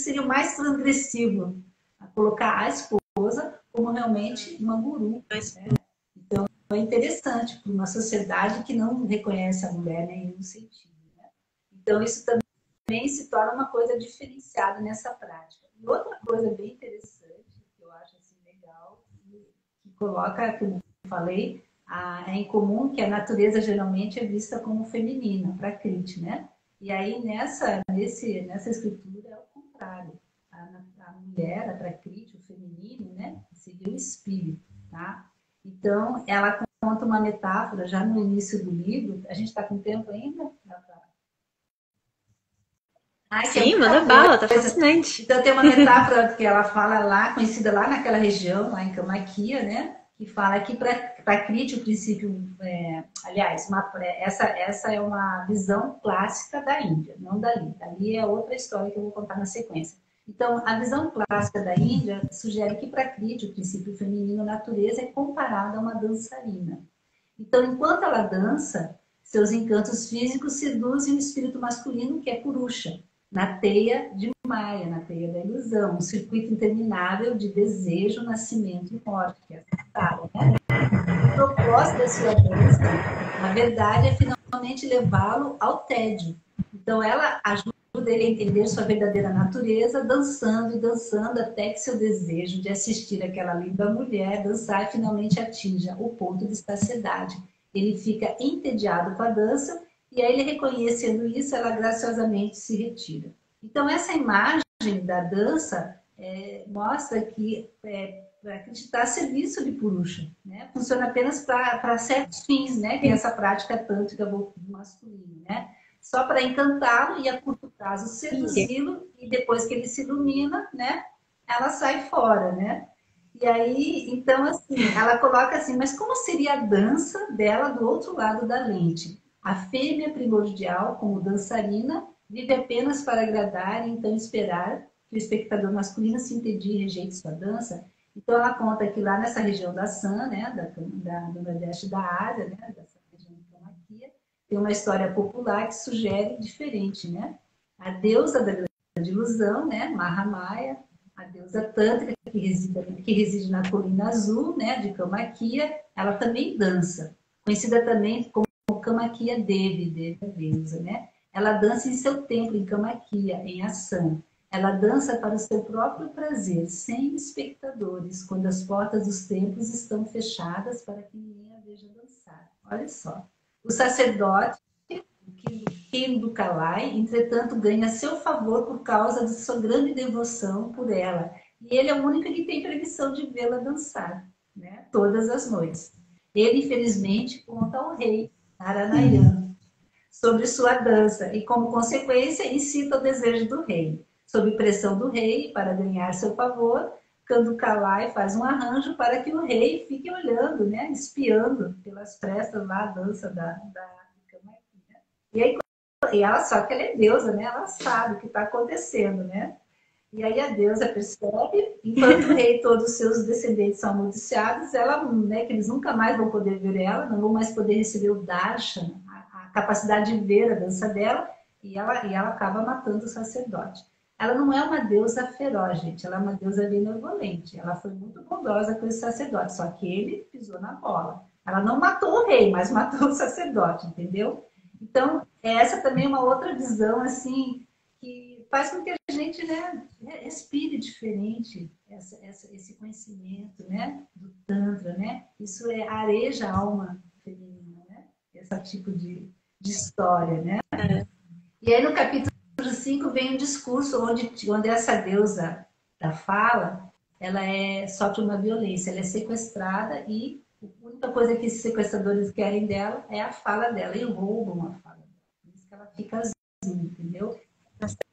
seria o mais transgressivo, a colocar a esposa como realmente uma guru. Né? Então, é interessante para uma sociedade que não reconhece a mulher em nenhum sentido. Né? Então, isso também se torna uma coisa diferenciada nessa prática. E outra coisa bem interessante, que eu acho assim, legal, que coloca, como eu falei, é em comum que a natureza geralmente é vista como feminina, prakriti, né? E aí nessa escritura é o contrário. A mulher, a prakriti, o feminino, né? Seria o espírito, tá? Então, ela conta uma metáfora já no início do livro. A gente está com tempo ainda? Sim, manda bala, tá fascinante. Então tem uma metáfora que ela fala lá, conhecida lá naquela região, lá em Camaquia, né? Que fala que para Kriti o princípio, aliás, essa é uma visão clássica da Índia, não dali. Dali é outra história que eu vou contar na sequência. Então, a visão clássica da Índia sugere que para Kriti o princípio feminino, a natureza, é comparada a uma dançarina. Então, enquanto ela dança, seus encantos físicos seduzem o espírito masculino, que é Purusha, na teia de Maya, na teia da ilusão, um circuito interminável de desejo, nascimento e morte, que é essa né? O propósito da sua dança, na verdade, é finalmente levá-lo ao tédio. Então, ela ajuda ele a entender sua verdadeira natureza, dançando e dançando, até que seu desejo de assistir aquela linda mulher dançar finalmente atinja o ponto de saciedade. Ele fica entediado com a dança e aí, ele reconhecendo isso, ela graciosamente se retira. Então, essa imagem da dança mostra que para acreditar a serviço de Purusha, né? Funciona apenas para certos fins, né? Que é essa prática tântrica do masculino, né? Só para encantá-lo e a curto prazo seduzi-lo e depois que ele se ilumina, né? Ela sai fora, né? E aí, então, assim, ela coloca assim, mas como seria a dança dela do outro lado da lente? A fêmea primordial, como dançarina, vive apenas para agradar e então esperar que o espectador masculino se entedie e rejeite sua dança. Então, ela conta que lá nessa região da Assam, né, do Nordeste da Ásia, né, dessa região de Camaquia, tem uma história popular que sugere diferente, né? A deusa da grande ilusão, né, Mahamaya, a deusa Tântrica, que reside na colina azul, né, de Camaquia, ela também dança, conhecida também como Camaquia Devi, a deusa, né? Ela dança em seu templo, em Camaquia, em Assam. Ela dança para o seu próprio prazer, sem espectadores, quando as portas dos templos estão fechadas para que ninguém a veja dançar. Olha só. O sacerdote, Kendukalai, entretanto, ganha seu favor por causa de sua grande devoção por ela. E ele é o único que tem permissão de vê-la dançar, né? Todas as noites. Ele, infelizmente, conta ao rei, Narayana, sobre sua dança e, como consequência, incita o desejo do rei. Sob pressão do rei, para ganhar seu favor, Kendukalai faz um arranjo para que o rei fique olhando, né, espiando pelas frestas lá a dança da Camaquia. E aí, só que ela é deusa, né? Ela sabe o que está acontecendo, né? E aí a deusa percebe, enquanto o rei e todos os seus descendentes são amaldiçoados, ela, né, que eles nunca mais vão poder ver ela, não vão mais poder receber o darshan, a capacidade de ver a dança dela, e ela acaba matando o sacerdote. ela não é uma deusa feroz, gente. Ela é uma deusa benevolente. Ela foi muito bondosa com esse sacerdote, só que ele pisou na bola. Ela não matou o rei, mas matou o sacerdote, entendeu? Então, essa também é uma outra visão, assim, que faz com que a gente, né, respire diferente esse conhecimento, né, do Tantra, né? Isso areja a alma feminina, né? Esse tipo de história, né? E aí no capítulo 5 vem um discurso onde essa deusa da fala, ela sofre uma violência, ela é sequestrada e a única coisa que esses sequestradores querem dela é a fala dela e roubam a fala dela. Por isso que ela fica assim, entendeu?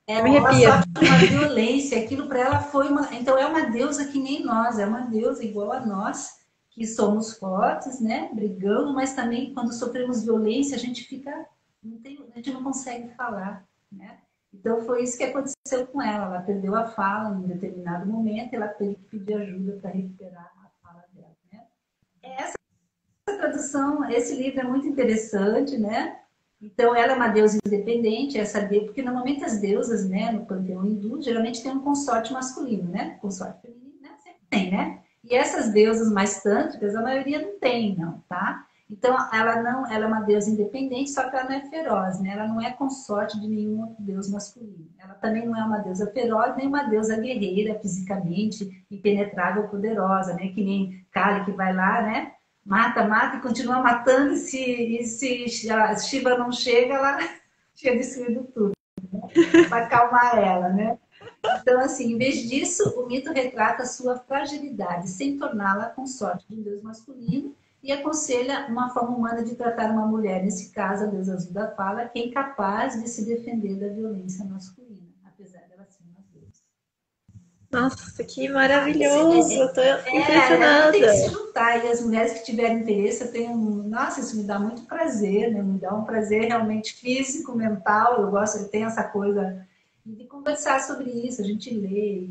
Ela sofre uma violência, aquilo para ela foi uma... Então é uma deusa que nem nós, é uma deusa igual a nós, que somos fortes, né? Brigando, mas também quando sofremos violência, a gente fica... a gente não consegue falar, né? Então foi isso que aconteceu com ela. Ela perdeu a fala em um determinado momento, ela teve que pedir ajuda para recuperar a fala dela, né? Essa tradução, esse livro é muito interessante, né? Então, ela é uma deusa independente, porque normalmente as deusas, né, no panteão hindu, geralmente tem um consorte masculino, né? Consorte feminino, né? Sempre tem, né? E essas deusas mais tântricas, a maioria não tem, não, tá? Então, ela é uma deusa independente, só que ela não é feroz, né? Ela não é consorte de nenhum outro deus masculino. Ela também não é uma deusa feroz, nem uma deusa guerreira, fisicamente, impenetrável, poderosa, né? Que nem Kali, que vai lá, né? Mata e continua matando, e se a Shiva não chega, ela tinha destruído tudo, né? Para acalmar ela, né? Então, assim, em vez disso, o mito retrata a sua fragilidade, sem torná-la consorte de um deus masculino, e aconselha uma forma humana de tratar uma mulher, nesse caso, a deusa azul da fala, que é incapaz de se defender da violência masculina, apesar dela ser uma deusa. Nossa, que maravilhoso! Eu tô impressionada. Tem que se juntar. E as mulheres que tiverem interesse, eu tenho. Nossa, isso me dá muito prazer, né? Me dá um prazer realmente físico, mental. Eu gosto de ter essa coisa de conversar sobre isso, a gente lê,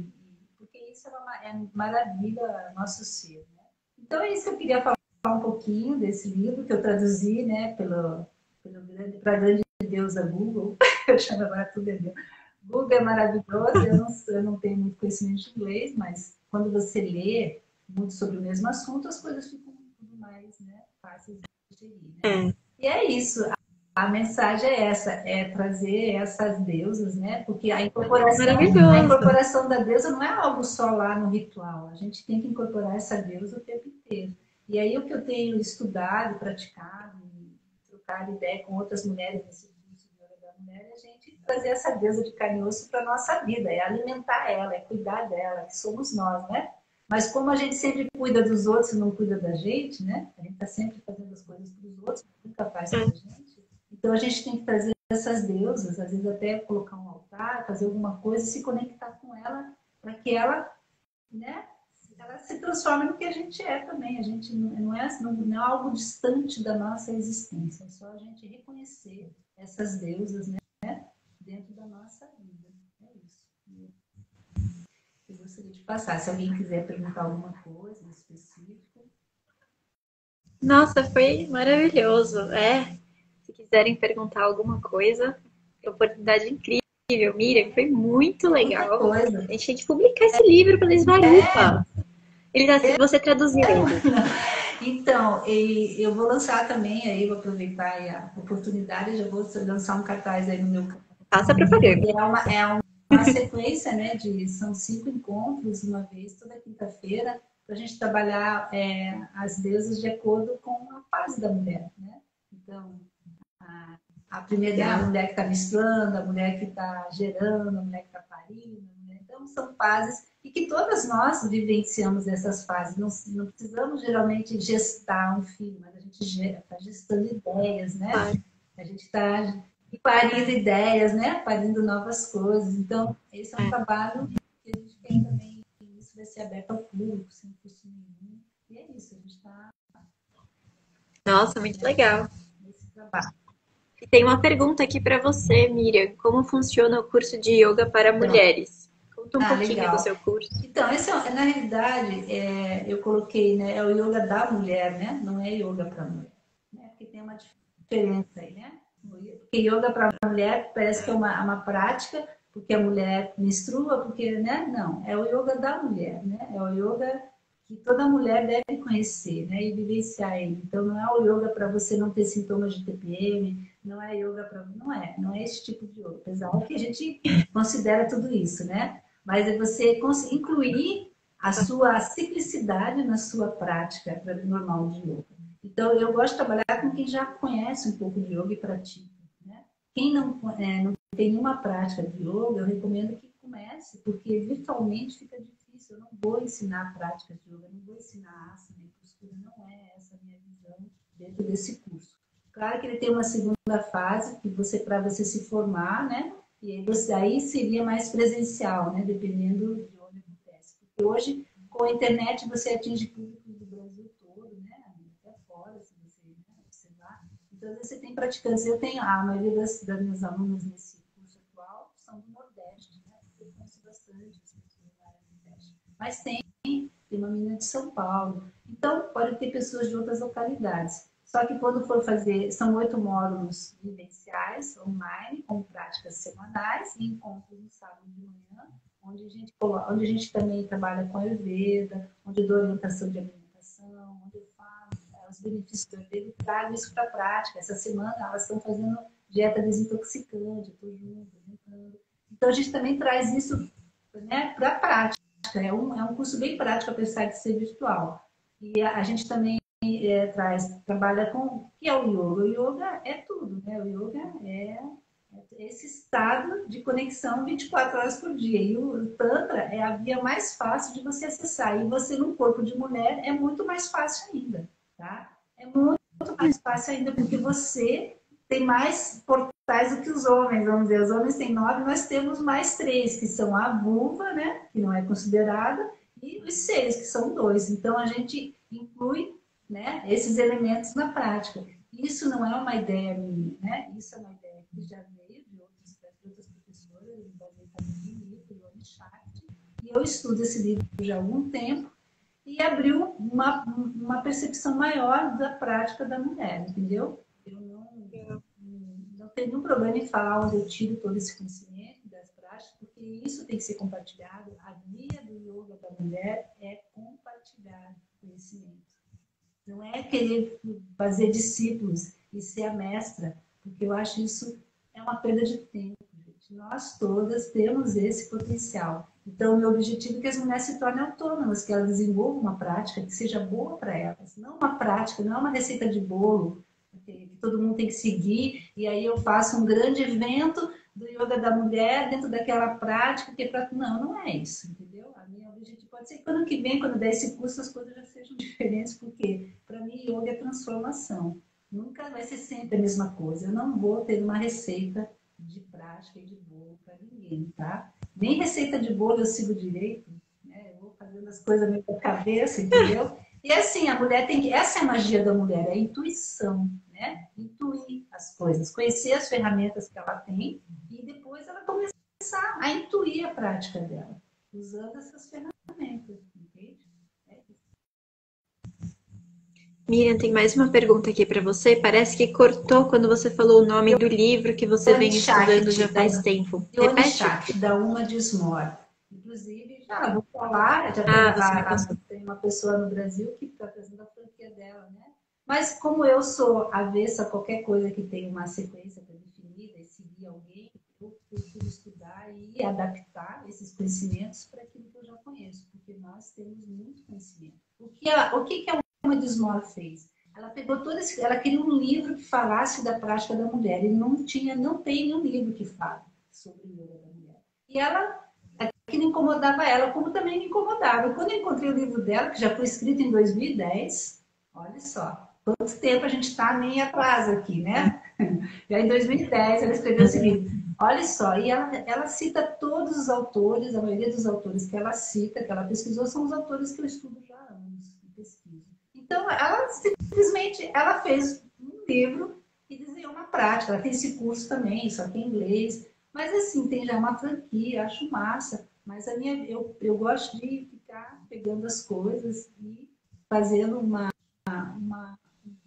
porque isso é maravilha nosso ser. Né? Então é isso que eu queria falar um pouquinho desse livro que eu traduzi, né? Para a grande deusa Google. Eu chamo agora tudo de Deus. Google é maravilhoso, eu não tenho muito conhecimento de inglês, mas quando você lê muito sobre o mesmo assunto, as coisas ficam tudo mais, né, fáceis de digerir. Né? E é isso, a mensagem é essa, é trazer essas deusas, né? Porque a incorporação da deusa não é algo só lá no ritual, a gente tem que incorporar essa deusa o tempo inteiro. E aí o que eu tenho estudado, praticado, trocado ideia com outras mulheres nesse curso de Yoga da Mulher, é a gente trazer essa deusa de carne e osso para a nossa vida, é alimentar ela, é cuidar dela, que somos nós, né? Mas como a gente sempre cuida dos outros e não cuida da gente, né? A gente está sempre fazendo as coisas para os outros, nunca faz para a gente. Então a gente tem que trazer essas deusas, às vezes até colocar um altar, fazer alguma coisa, se conectar com ela, para que ela, né? Ela se transforme no que a gente é também. A gente não é algo distante da nossa existência, é só a gente reconhecer essas deusas, né? Dentro da nossa vida. É isso. Eu gostaria de passar. Se alguém quiser perguntar alguma coisa em específico. Nossa, foi maravilhoso. Se quiserem perguntar alguma coisa, oportunidade incrível. Miriam, foi muito legal. A gente tem que publicar esse livro para Esvarupa. Você traduziu ele. Então, eu vou lançar também, aí vou aproveitar a oportunidade, já vou lançar um cartaz aí no meu canal. Faça propaganda. É uma sequência, né, são 5 encontros, uma vez, toda quinta-feira, para a gente trabalhar as deusas de acordo com a fase da mulher, né? Então, a primeira é a mulher que está menstruando, a mulher que está gerando, a mulher que está parindo, né? Então, são fases e que todas nós vivenciamos essas fases. Não precisamos geralmente gestar um filho, mas a gente está gestando ideias, né? A gente está parindo ideias, né? Parindo novas coisas. Então, esse é um trabalho que a gente quer também, isso vai ser aberto ao público, sem custo nenhum. E é isso, a gente está... Nossa, muito legal. Nesse trabalho. E tem uma pergunta aqui para você, Miriam. Como funciona o curso de yoga para mulheres? Conta um pouquinho legal. Do seu curso. Então, na realidade, eu coloquei, né? É o yoga da mulher, né? Não é yoga para mulher. Né? Porque tem uma diferença aí, né? Porque yoga para mulher parece que é uma prática porque a mulher menstrua, porque, né? Não, é o yoga da mulher, né? É o yoga que toda mulher deve conhecer, né? E vivenciar ele. Então, não é o yoga para você não ter sintomas de TPM, não é yoga para... não é esse tipo de yoga. Apesar que a gente considera tudo isso, né? Mas é você incluir a sua ciclicidade na sua prática normal de yoga. Então, eu gosto de trabalhar com quem já conhece um pouco de yoga e pratica, né? Quem não tem nenhuma prática de yoga, eu recomendo que comece, porque virtualmente fica difícil. Eu não vou ensinar práticas de yoga, não vou ensinar asana e postura, não é essa a minha visão dentro desse curso. Claro que ele tem uma segunda fase, que para você se formar, né? E aí seria mais presencial, né? Dependendo de onde acontece. Porque hoje, com a internet, você atinge públicos do Brasil todo, né? Até fora, se você observar. Então, você tem praticantes. Eu tenho, a maioria das minhas alunas nesse curso atual são do Nordeste, né? Eu conheço bastante as pessoas da área do Nordeste. Mas tem uma menina de São Paulo. Então, pode ter pessoas de outras localidades. Só que quando for fazer, são 8 módulos vivenciais, online, com práticas semanais, e encontros no sábado de manhã, onde a gente também trabalha com Ayurveda, onde eu dou orientação de alimentação, onde eu falo os benefícios do Ayurveda e trago isso para a prática. Essa semana elas estão fazendo dieta desintoxicante, eu estou junto, orientando. Então a gente também traz isso, né, para a prática. É um curso bem prático, apesar de ser virtual. E a gente também trabalha com o que é o yoga. O yoga é tudo, né? O yoga é esse estado de conexão 24 horas por dia. E o Tantra é a via mais fácil de você acessar. E você, num corpo de mulher, é muito mais fácil ainda, tá? É muito mais fácil ainda, porque você tem mais portais do que os homens, vamos dizer. Os homens têm 9, nós temos mais 3, que são a vulva, né? Que não é considerada, e os 6, que são 2. Então, a gente inclui, né, esses elementos na prática. Isso não é uma ideia minha, né? Isso é uma ideia que já veio de outras professoras, eu baseei também em livro, Yoni Shakti, e eu estudo esse livro já há algum tempo, e abriu uma percepção maior da prática da mulher, entendeu? Eu não tenho nenhum problema em falar onde eu tiro todo esse conhecimento das práticas, porque isso tem que ser compartilhado. A via do yoga da mulher é compartilhar conhecimento. Não é querer fazer discípulos e ser a mestra, porque eu acho isso é uma perda de tempo, gente. Nós todas temos esse potencial. Então, o meu objetivo é que as mulheres se tornem autônomas, que elas desenvolvam uma prática que seja boa para elas. Não uma prática, não é uma receita de bolo que todo mundo tem que seguir, e aí eu faço um grande evento do yoga da mulher dentro daquela prática que é para... Não é isso, entendeu? A minha objetivo pode ser que ano que vem, quando der esse curso, as coisas já sejam diferentes, porque para mim yoga é transformação. Nunca vai ser sempre a mesma coisa. Eu não vou ter uma receita de prática e de bolo para ninguém, tá? Nem receita de bolo eu sigo direito, né? Eu vou fazendo as coisas meio da cabeça, entendeu? E assim, a mulher tem que... Essa é a magia da mulher, é a intuição, né? Intuir as coisas, conhecer as ferramentas que ela tem e depois ela começar a intuir a prática dela, usando essas ferramentas, entende? Miriam, tem mais uma pergunta aqui para você. Parece que cortou quando você falou o nome do livro que você vem estudando já faz tempo. Yoni Repete? Shakti, da Uma Dismore. Inclusive, já vou falar, já Você me passou. tem uma pessoa no Brasil que está fazendo a franquia dela, né? Mas como eu sou avessa a qualquer coisa que tenha uma sequência definida e seguir alguém, eu prefiro estudar e adaptar esses conhecimentos para aquilo que eu já conheço, porque nós temos muito conhecimento. O que a Uma Dismore fez? Ela pegou ela queria um livro que falasse da prática da mulher, e não tem nenhum livro que fale sobre o yoga da mulher. E ela, aquilo incomodava ela, como também me incomodava. E quando eu encontrei o livro dela, que já foi escrito em 2010, olha só, quanto tempo a gente está nem atrás aqui, né? Já em 2010 ela escreveu o seguinte, olha só, e ela cita todos os autores, a maioria dos autores que ela cita, que ela pesquisou, são os autores que eu estudo já há anos, que pesquiso. Então, ela simplesmente ela fez um livro e desenhou uma prática. Ela tem esse curso também, só que em inglês. Mas, assim, tem já uma franquia, acho massa. Mas eu gosto de ficar pegando as coisas e fazendo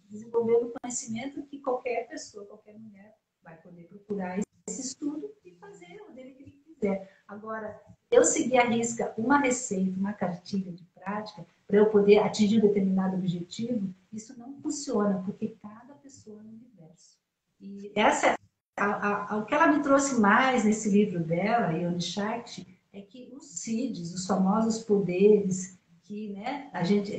desenvolvendo conhecimento que qualquer pessoa, qualquer mulher vai poder procurar esse estudo e fazer o dele que ele quiser. Agora, eu seguir à risca uma receita, uma cartilha de prática, para eu poder atingir um determinado objetivo, isso não funciona, porque cada pessoa é um universo. E essa é o que ela me trouxe mais nesse livro dela, Yoni Shakti, é que os siddhis, os famosos poderes, que, né,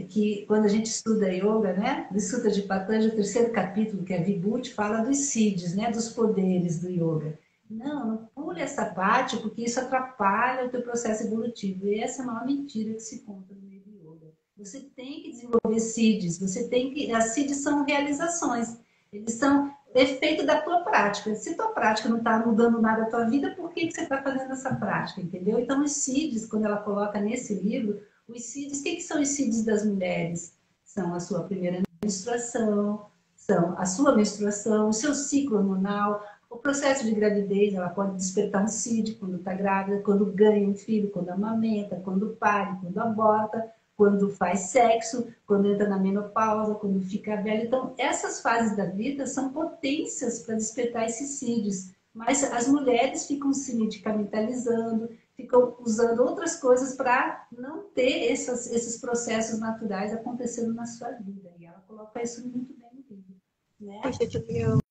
que quando a gente estuda yoga, né, no Sutra de Patanjali, o terceiro capítulo, que é Vibhuti, fala dos siddhis, né, dos poderes do yoga. Não pule essa parte, porque isso atrapalha o teu processo evolutivo. E essa é a maior mentira que se conta no meio do yoga. Você tem que desenvolver siddhis, as siddhis são realizações, eles são efeito da tua prática. Se tua prática não está mudando nada na tua vida, por que você está fazendo essa prática, entendeu? Então, os siddhis, quando ela coloca nesse livro, os siddhis, o que são os siddhis das mulheres? São a sua primeira menstruação, são a sua menstruação, o seu ciclo hormonal, o processo de gravidez. Ela pode despertar um siddhi quando está grávida, quando ganha um filho, quando amamenta, quando pare, quando aborta, quando faz sexo, quando entra na menopausa, quando fica velha. Então, essas fases da vida são potências para despertar esses siddhis. Mas as mulheres ficam se medicamentalizando, ficam usando outras coisas para não ter esses processos naturais acontecendo na sua vida. E ela coloca isso muito bem no livro, né?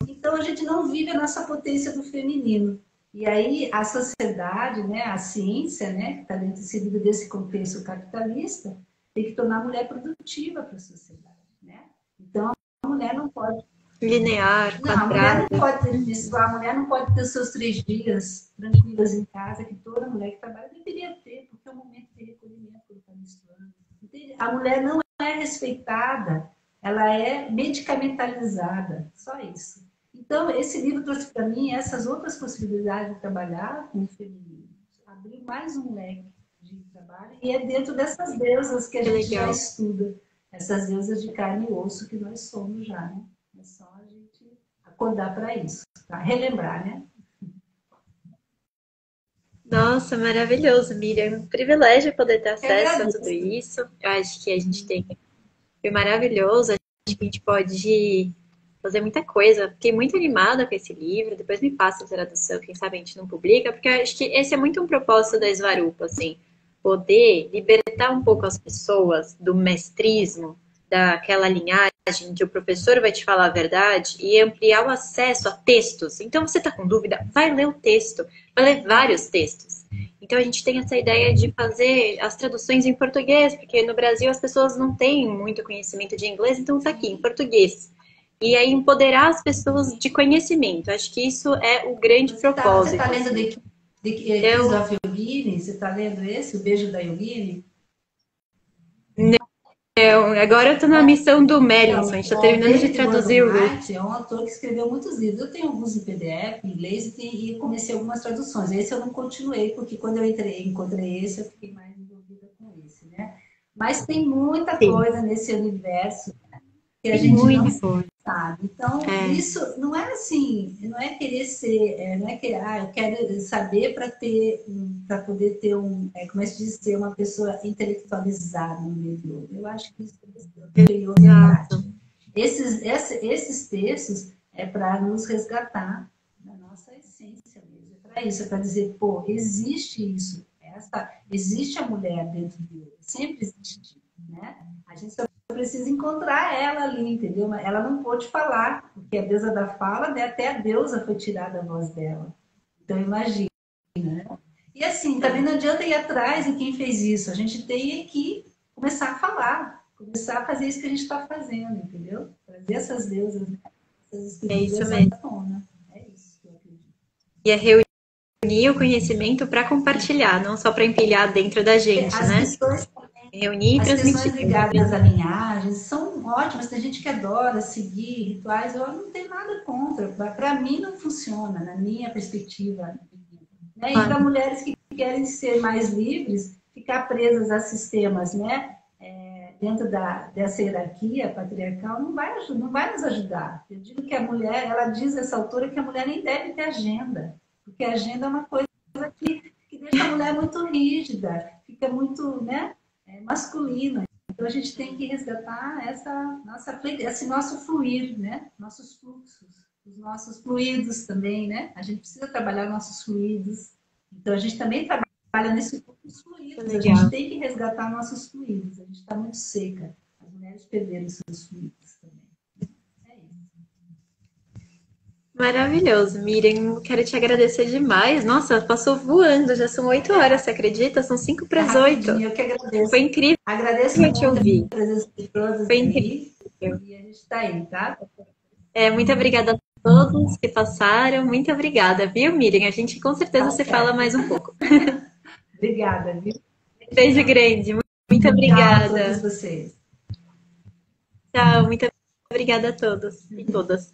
Então, a gente não vive a nossa potência do feminino. E aí, a sociedade, né, a ciência, né, que está dentro desse contexto capitalista, tem que tornar a mulher produtiva para a sociedade, né? Então, a mulher não pode... Linear, não, a mulher não pode ter isso. A mulher não pode ter os seus 3 dias tranquilas em casa, que toda mulher que trabalha deveria ter, porque é um momento de recolhimento quando está menstruando. A mulher não é respeitada, ela é medicamentalizada, só isso. Então, esse livro trouxe para mim essas outras possibilidades de trabalhar com o feminino. Abriu mais um leque de trabalho, e é dentro dessas deusas que a gente já estuda, essas deusas de carne e osso que nós somos já, né? É só a gente acordar para isso, tá? Relembrar, né? Nossa, maravilhoso, Miriam. Um privilégio poder ter acesso a tudo isso. Eu acho que a gente foi maravilhoso. Acho que a gente pode fazer muita coisa. Fiquei muito animada com esse livro. Depois me passa a tradução, quem sabe a gente não publica, porque eu acho que esse é muito um propósito da Svarupa, assim, poder libertar um pouco as pessoas do mestrismo, daquela linhagem que o professor vai te falar a verdade e ampliar o acesso a textos. Então, você está com dúvida? Vai ler o texto, vai ler vários textos. Então, a gente tem essa ideia de fazer as traduções em português, porque no Brasil as pessoas não têm muito conhecimento de inglês, então está aqui em português. E aí, empoderar as pessoas de conhecimento. Acho que isso é o grande propósito. Você está lendo de Kiss of Yogini? Você está lendo esse, O Beijo da Yogini? Agora eu estou na missão do Melinson, a gente está terminando de traduzir o livro. É um autor que escreveu muitos livros. Eu tenho alguns em PDF, em inglês, e comecei algumas traduções. Esse eu não continuei, porque quando eu encontrei esse, eu fiquei mais envolvida com esse, né? Mas tem muita coisa nesse universo que a gente não sabe. Então, isso não é assim, não é querer ser, não é que eu quero saber para poder ter como é que se diz, ser uma pessoa intelectualizada no meio do yoga. Eu acho que isso é anterior à prática. Esses textos é para nos resgatar da nossa essência mesmo. É para isso, é para dizer, pô, existe isso, existe a mulher dentro do yoga, sempre existiu, né? A gente só precisa encontrar ela ali, entendeu? Ela não pôde falar, porque a deusa da fala, né, até a deusa foi tirada a voz dela. Então, imagina, né? E assim, também não adianta ir atrás de quem fez isso. A gente tem que começar a falar, começar a fazer isso que a gente está fazendo, entendeu? Trazer essas deusas, essas espíritas à tona. É isso que eu acredito. E é reunir o conhecimento para compartilhar, não só para empilhar dentro da gente, né? Reunir e transmitir. As questões ligadas à linhagem são ótimas. Tem gente que adora seguir rituais. Eu não tenho nada contra. Para mim não funciona, na minha perspectiva. Né? E para mulheres que querem ser mais livres, ficar presas a sistemas, né? Dentro dessa hierarquia patriarcal, não vai nos ajudar. Eu digo que a mulher, ela diz essa autora que a mulher nem deve ter agenda, porque a agenda é uma coisa que deixa a mulher muito rígida, fica muito, né, masculina. Então a gente tem que resgatar esse nosso fluir, né, nossos fluxos, os nossos fluidos também, né? A gente precisa trabalhar nossos fluidos. Então, a gente também trabalha nesse ponto dos fluidos. A Legal. gente tem que resgatar nossos fluidos. A gente está muito seca. As mulheres perderam seus fluidos também. É isso. Maravilhoso, Miriam. Quero te agradecer demais. Nossa, passou voando, já são 8 horas, você acredita? São 5 É para as 8. rapidinho, eu que Foi agradeço. incrível Agradeço te muito ouvir. a presença de todas Foi aí. incrível. E a gente está aí, tá? Muito obrigada a todos que passaram. Muito obrigada, viu, Miriam? A gente com certeza Tá se fala certo. mais um pouco. Obrigada, viu? Beijo grande. Muito Tchau a todos obrigada. vocês. Tchau. Muito obrigada a todos e todas.